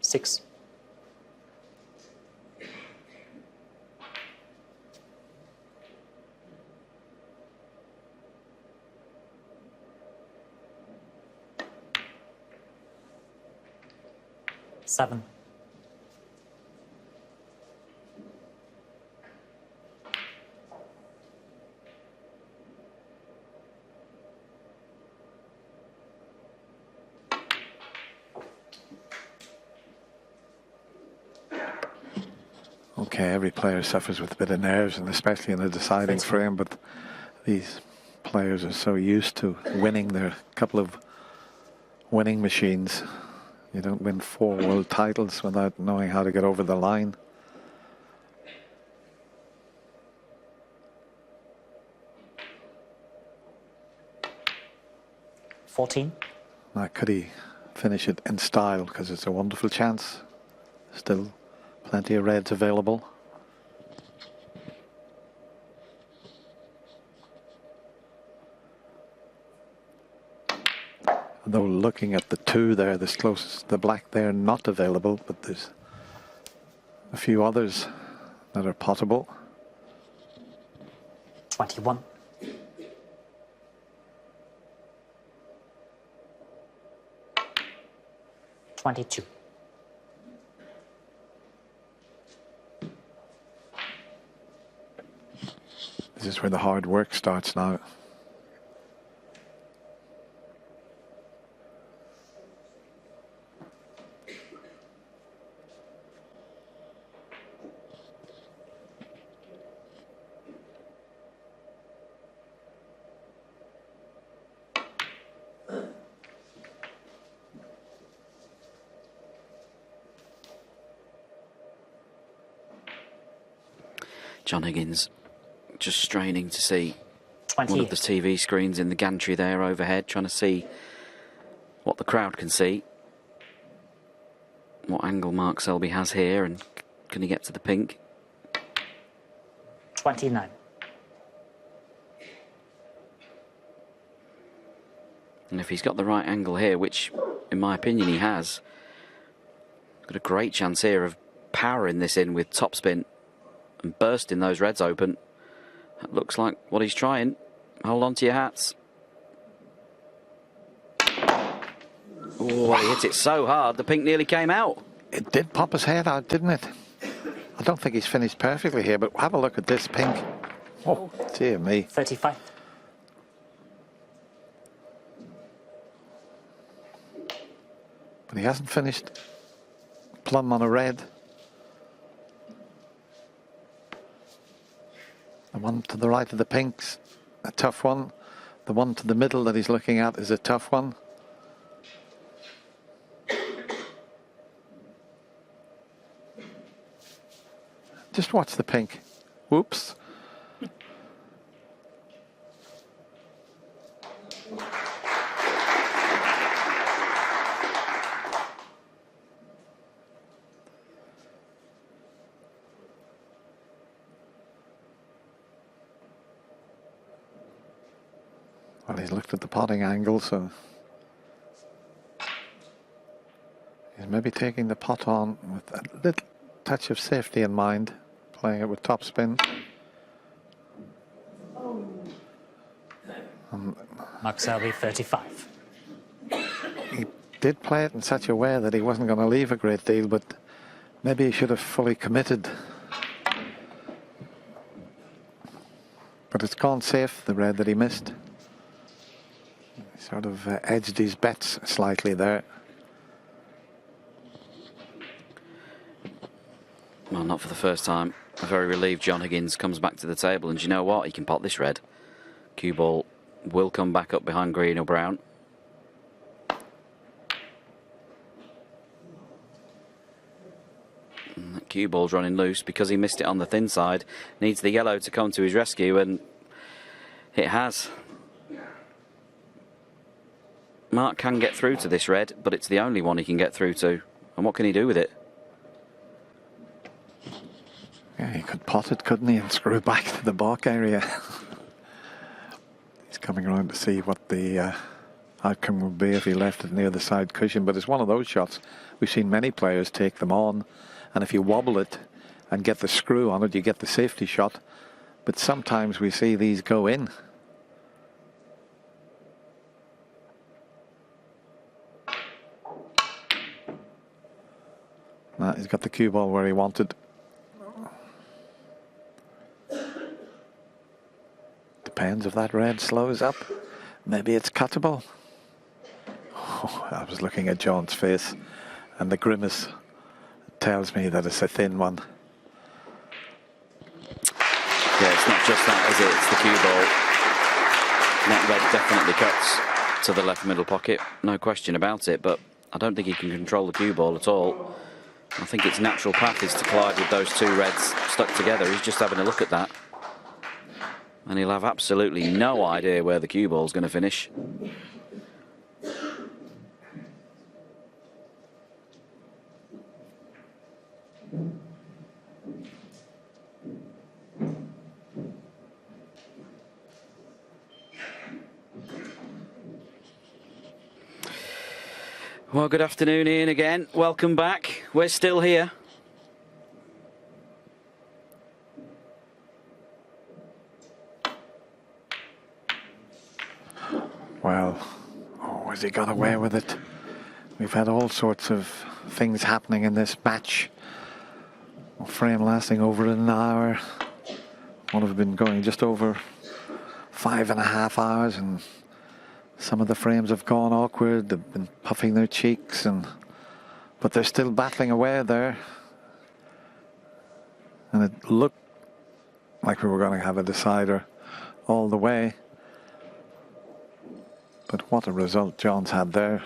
Six. Seven. Okay, every player suffers with a bit of nerves, and especially in a deciding frame, but these players are so used to winning. They're a couple of winning machines. You don't win 4 world titles without knowing how to get over the line. Now, could he finish it in style? Because it's a wonderful chance. Still plenty of reds available. Though looking at the 2 there, this closest, the black there, not available, but there's a few others that are potable. 21. This is where the hard work starts now. John Higgins just straining to see 20. one of the TV screens in the gantry there overhead, trying to see what the crowd can see. What angle Mark Selby has here, and can he get to the pink? 29. And if he's got the right angle here, which in my opinion he has, got a great chance here of powering this in with topspin and bursting those reds open. That looks like what he's trying. Hold on to your hats. Oh, he hit it so hard, the pink nearly came out. It did pop his head out, didn't it? I don't think he's finished perfectly here, but have a look at this pink. Oh, dear me. 35. But he hasn't finished plumb on a red. The one to the right of the pink's a tough one. The one to the middle that he's looking at is a tough one. Just watch the pink. Whoops. Well, he's looked at the potting angle, so he's maybe taking the pot on with a little touch of safety in mind, playing it with topspin. Mark Selby, 35. He did play it in such a way that he wasn't going to leave a great deal, but maybe he should have fully committed. But it's gone safe, the red that he missed. He sort of edged his bets slightly there. Well, not for the first time. I'm very relieved John Higgins comes back to the table, and do you know what? He can pot this red. Cue ball will come back up behind green or brown. And that cue ball's running loose because he missed it on the thin side. Needs the yellow to come to his rescue, and it has. Mark can get through to this red, but it's the only one he can get through to. And what can he do with it? Yeah, he could pot it, couldn't he, and screw back to the balk area. He's coming around to see what the outcome would be if he left it near the side cushion. But it's one of those shots. We've seen many players take them on, and if you wobble it and get the screw on it, you get the safety shot. But sometimes we see these go in. Nah, he's got the cue ball where he wanted. Depends if that red slows up. Maybe it's cuttable. Oh, I was looking at John's face, and the grimace tells me that it's a thin one. Yeah, it's not just that, is it? It's the cue ball. That red definitely cuts to the left middle pocket, no question about it, but I don't think he can control the cue ball at all. I think its natural path is to collide with those two reds stuck together. He's just having a look at that. And he'll have absolutely no idea where the cue ball's going to finish. Well, good afternoon, Ian, again. Welcome back. We're still here. Well, oh, has he got away with it? We've had all sorts of things happening in this match. A frame lasting over an hour. One have been going just over 5.5 hours, and some of the frames have gone awkward. They've been puffing their cheeks, but they're still battling away there. And it looked like we were going to have a decider all the way. But what a result John's had there.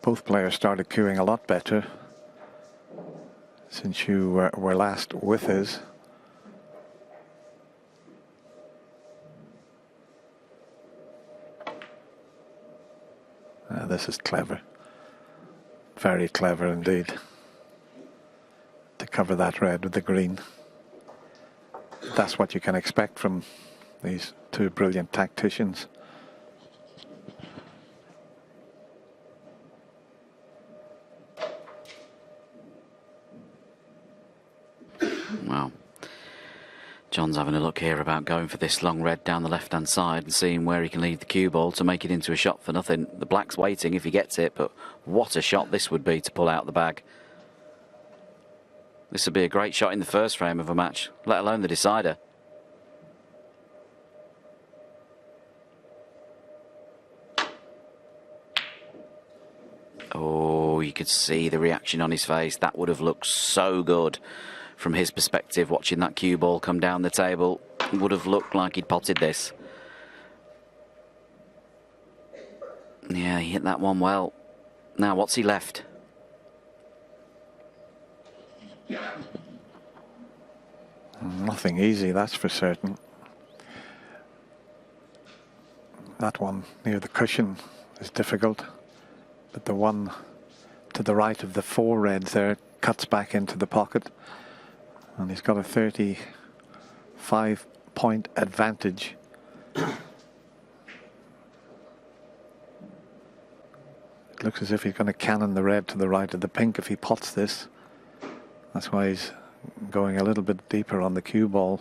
Both players started cueing a lot better since you were last with us. This is clever. Very clever indeed. To cover that red with the green. That's what you can expect from these two brilliant tacticians. Wow. John's having a look here about going for this long red down the left-hand side and seeing where he can lead the cue ball to make it into a shot for nothing. The black's waiting if he gets it, but what a shot this would be to pull out the bag. This would be a great shot in the first frame of a match, let alone the decider. Oh, you could see the reaction on his face. That would have looked so good from his perspective, watching that cue ball come down the table. It would have looked like he'd potted this. Yeah, he hit that one well. Now, what's he left? Nothing easy, that's for certain. That one near the cushion is difficult, but the one to the right of the four reds there cuts back into the pocket, and he's got a 35-point advantage. It looks as if he's going to cannon the red to the right of the pink if he pots this. That's why he's going a little bit deeper on the cue ball.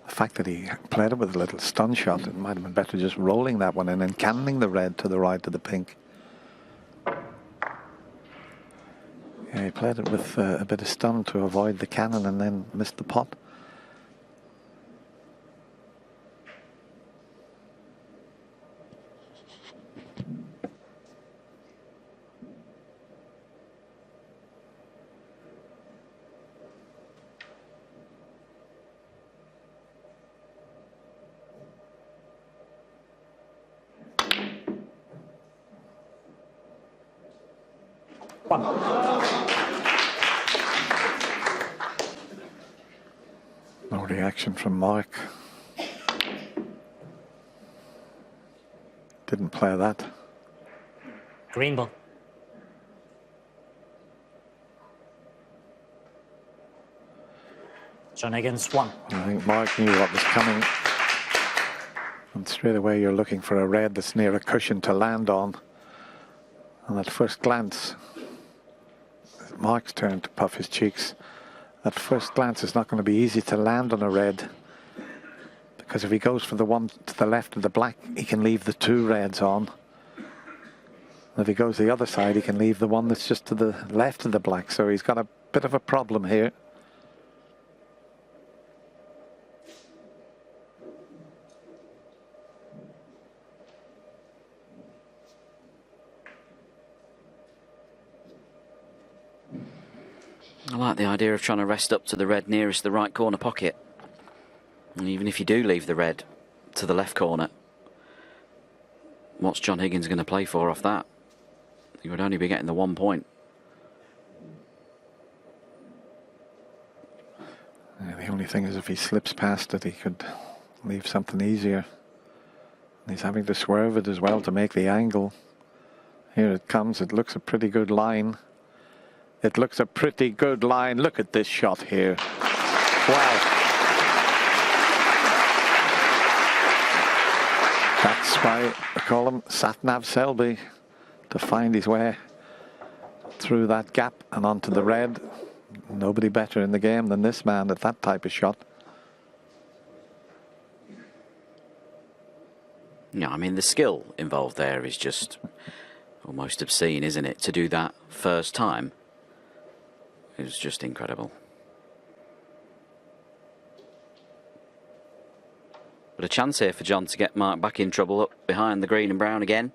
The fact that he played it with a little stun shot, it might have been better just rolling that one in and cannoning the red to the right of the pink. Yeah, he played it with a bit of stun to avoid the cannon and then missed the pot. No reaction from Mark. Didn't play that. Green ball. John against one. I think Mark knew what was coming. And straight away you're looking for a red that's near a cushion to land on. And at first glance, Mark's turn to puff his cheeks. At first glance, it's not going to be easy to land on a red, because if he goes for the one to the left of the black, he can leave the two reds on. And if he goes the other side, he can leave the one that's just to the left of the black. So he's got a bit of a problem here. I like the idea of trying to rest up to the red nearest the right corner pocket. And even if you do leave the red to the left corner, what's John Higgins going to play for off that? He would only be getting the 1 point. Yeah, the only thing is if he slips past it, he could leave something easier. And he's having to swerve it as well to make the angle. Here it comes. It looks a pretty good line. It looks a pretty good line. Look at this shot here. Wow. That's why I call him Satnav Selby, to find his way through that gap and onto the red. Nobody better in the game than this man at that type of shot. Yeah, I mean, the skill involved there is just almost obscene, isn't it? To do that first time is just incredible. But a chance here for John to get Mark back in trouble up behind the green and brown again.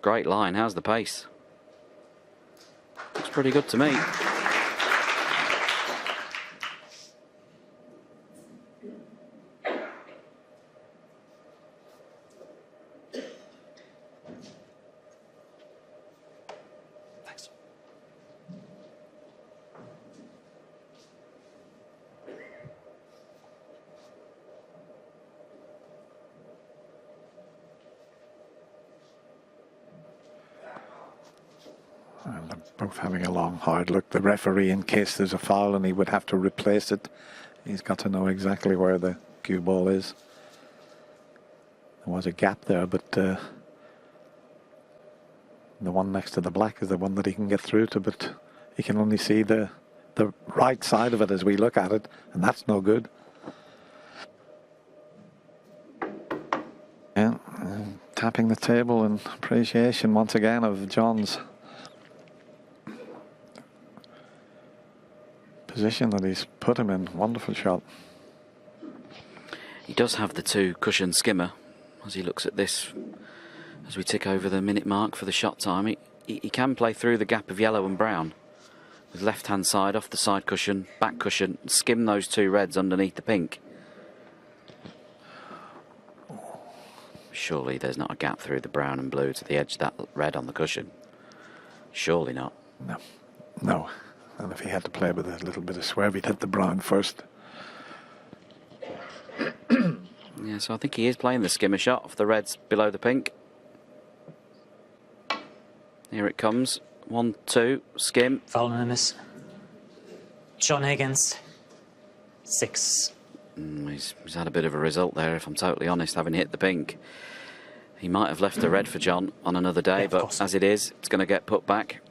Great line. How's the pace? Looks pretty good to me. Thanks. And they're both having a long, hard look. The referee, in case there's a foul and he would have to replace it, he's got to know exactly where the cue ball is. There was a gap there, but the one next to the black is the one that he can get through to, but he can only see the right side of it as we look at it, and that's no good. Yeah, tapping the table in appreciation once again of John's position that he's put him in. Wonderful shot. He does have the 2 cushion skimmer as he looks at this. As we tick over the minute mark for the shot time, he can play through the gap of yellow and brown with left hand side off the side cushion, back cushion, skim those 2 reds underneath the pink. Surely there's not a gap through the brown and blue to the edge of that red on the cushion. Surely not. No, no. And if he had to play with a little bit of swerve, he'd hit the brown first. Yeah, so I think he is playing the skimmer shot off the reds below the pink. Here it comes. 1, 2, skim. Foul and a miss. John Higgins, 6. He's had a bit of a result there, if I'm totally honest, having hit the pink. He might have left the red for John on another day, but as it is, it's going to get put back.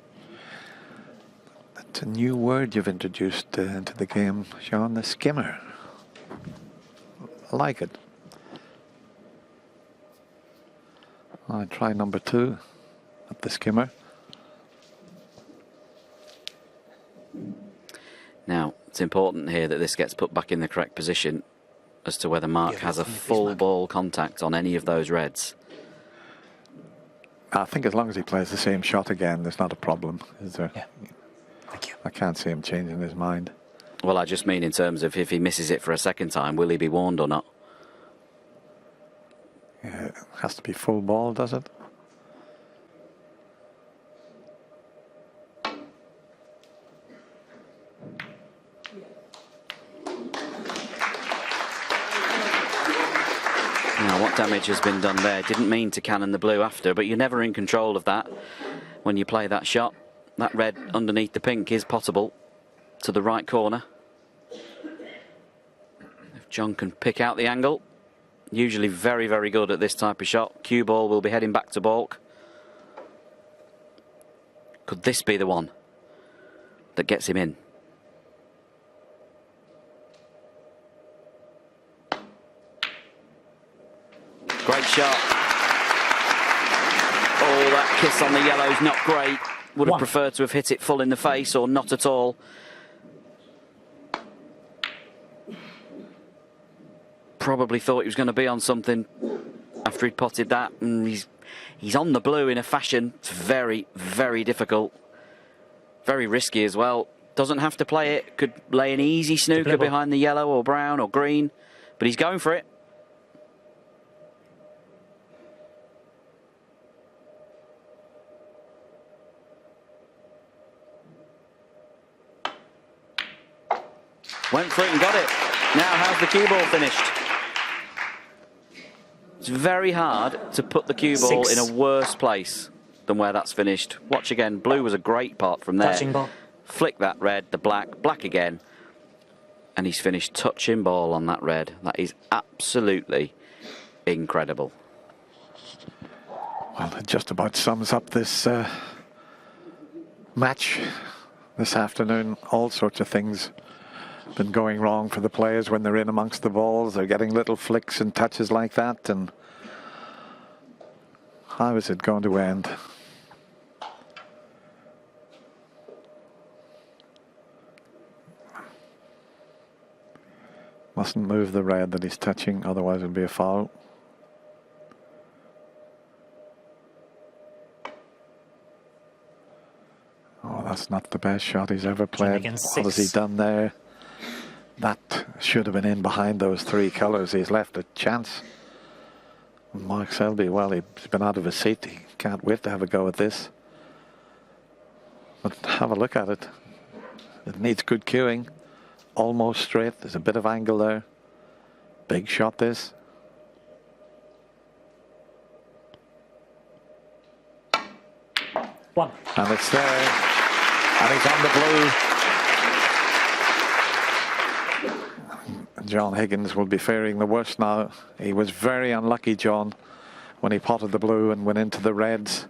It's a new word you've introduced into the game, Sean, the skimmer. I like it. I'll try number 2 at the skimmer. Now, it's important here that this gets put back in the correct position as to whether Mark has a full ball contact on any of those reds. I think as long as he plays the same shot again, there's not a problem, is there? Yeah. Thank you. I can't see him changing his mind. Well, I just mean in terms of if he misses it for a second time, will he be warned or not? Yeah, it has to be full ball, does it? Now, what damage has been done there? Didn't mean to cannon the blue after, but you're never in control of that when you play that shot. That red underneath the pink is potable to the right corner. If John can pick out the angle, usually very, very good at this type of shot. Cue ball will be heading back to baulk. Could this be the one that gets him in? Great shot. Oh, that kiss on the yellow's not great. Would have preferred to have hit it full in the face or not at all. Probably thought he was going to be on something after he'd potted that, and he's on the blue in a fashion. It's very, very difficult. Very risky as well. Doesn't have to play it. Could lay an easy snooker behind the yellow or brown or green, but he's going for it. Went for it and got it. Now how's the cue ball finished? It's very hard to put the cue ball in a worse place than where that's finished. Watch again. Blue was a great pot from there. Touching ball. Flick that red, the black, black again. And he's finished touching ball on that red. That is absolutely incredible. Well, it just about sums up this match this afternoon. All sorts of things been going wrong for the players when they're in amongst the balls. They're getting little flicks and touches like that. And how is it going to end? Mustn't move the red that he's touching, otherwise it'll be a foul. Oh, that's not the best shot he's ever played. What has he done there? That should have been in behind those three colours. He's left a chance. Mark Selby, well, he's been out of his seat. He can't wait to have a go at this. But have a look at it. It needs good cueing. Almost straight. There's a bit of angle there. Big shot this. One. And it's there. And he's on the blue. John Higgins will be fearing the worst now. He was very unlucky, John, when he potted the blue and went into the reds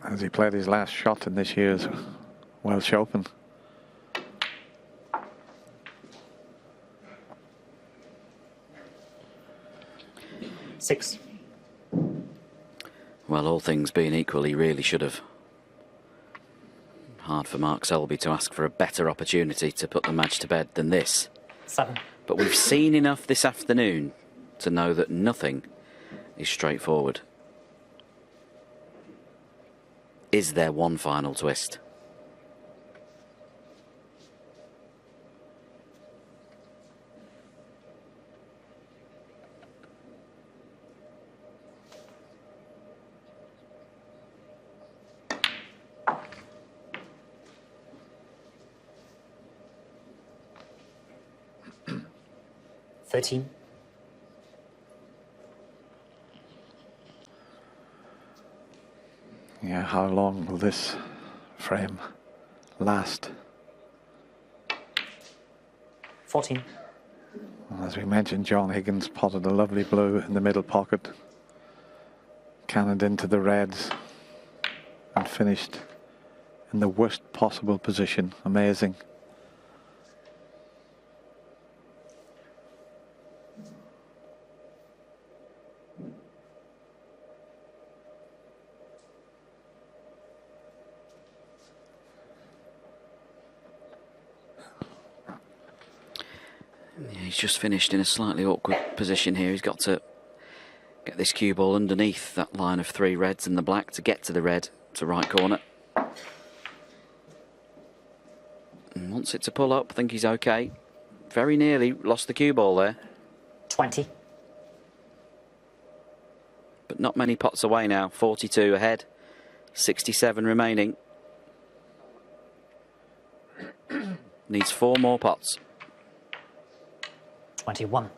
as he played his last shot in this year's Welsh Open. Six. Well, all things being equal, he really should have. Hard for Mark Selby to ask for a better opportunity to put the match to bed than this. 7. But we've seen enough this afternoon to know that nothing is straightforward. Is there one final twist? Yeah, how long will this frame last? 14. As we mentioned, John Higgins potted a lovely blue in the middle pocket, cannoned into the reds and finished in the worst possible position. Amazing. He's just finished in a slightly awkward position here. He's got to get this cue ball underneath that line of 3 reds and the black to get to the red to right corner. And wants it to pull up. I think he's okay. Very nearly lost the cue ball there. 20. But not many pots away now. 42 ahead. 67 remaining. Needs 4 more pots. 21.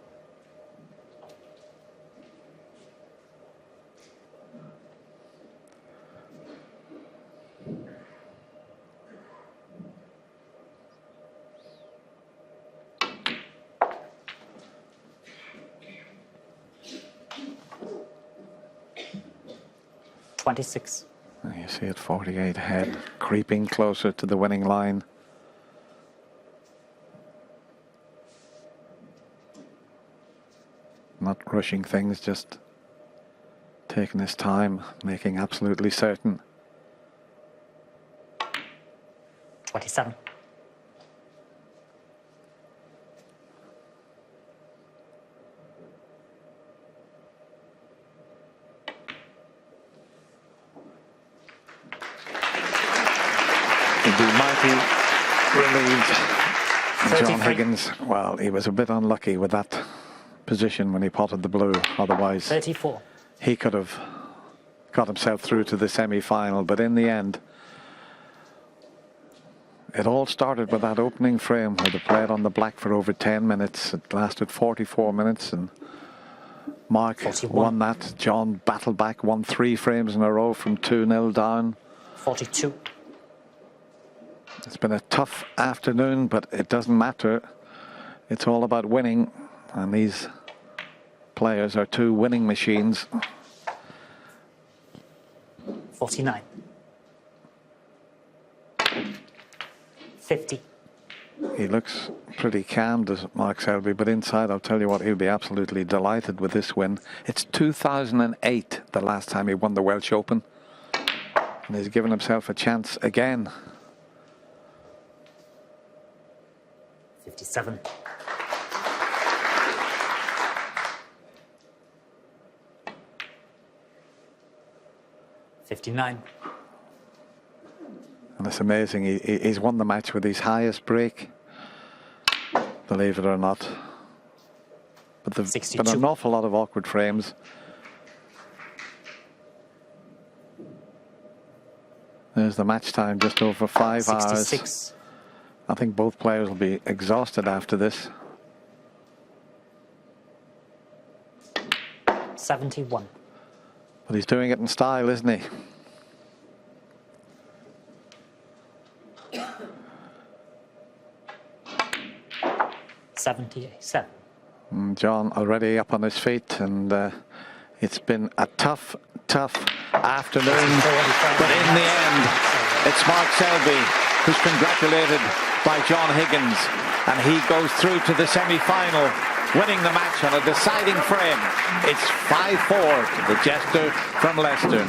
You see it 48 ahead, creeping closer to the winning line. Not rushing things, just taking his time, making absolutely certain. 27. He'd be mighty relieved. John 33. Higgins, well, he was a bit unlucky with that position when he potted the blue. Otherwise, 34. he could have got himself through to the semi-final. But in the end, it all started with that opening frame where they played on the black for over 10 minutes. It lasted 44 minutes, and Mark 41. won that. John battled back, won 3 frames in a row from 2-0 down. 42. It's been a tough afternoon, but it doesn't matter. It's all about winning, and these players are 2 winning machines. 49. 50. He looks pretty calm, does Mark Selby, but inside, I'll tell you what, he'll be absolutely delighted with this win. It's 2008, the last time he won the Welsh Open, and he's given himself a chance again. 57. 59. And it's amazing, he's won the match with his highest break, believe it or not. But there's 62. been an awful lot of awkward frames. There's the match time, just over 5 hours. 66. I think both players will be exhausted after this. 71. But he's doing it in style, isn't he? And John already up on his feet, and it's been a tough afternoon. But in the end, it's Mark Selby who's congratulated by John Higgins, and he goes through to the semi-final, winning the match on a deciding frame. It's 5-4 to the jester from Leicester.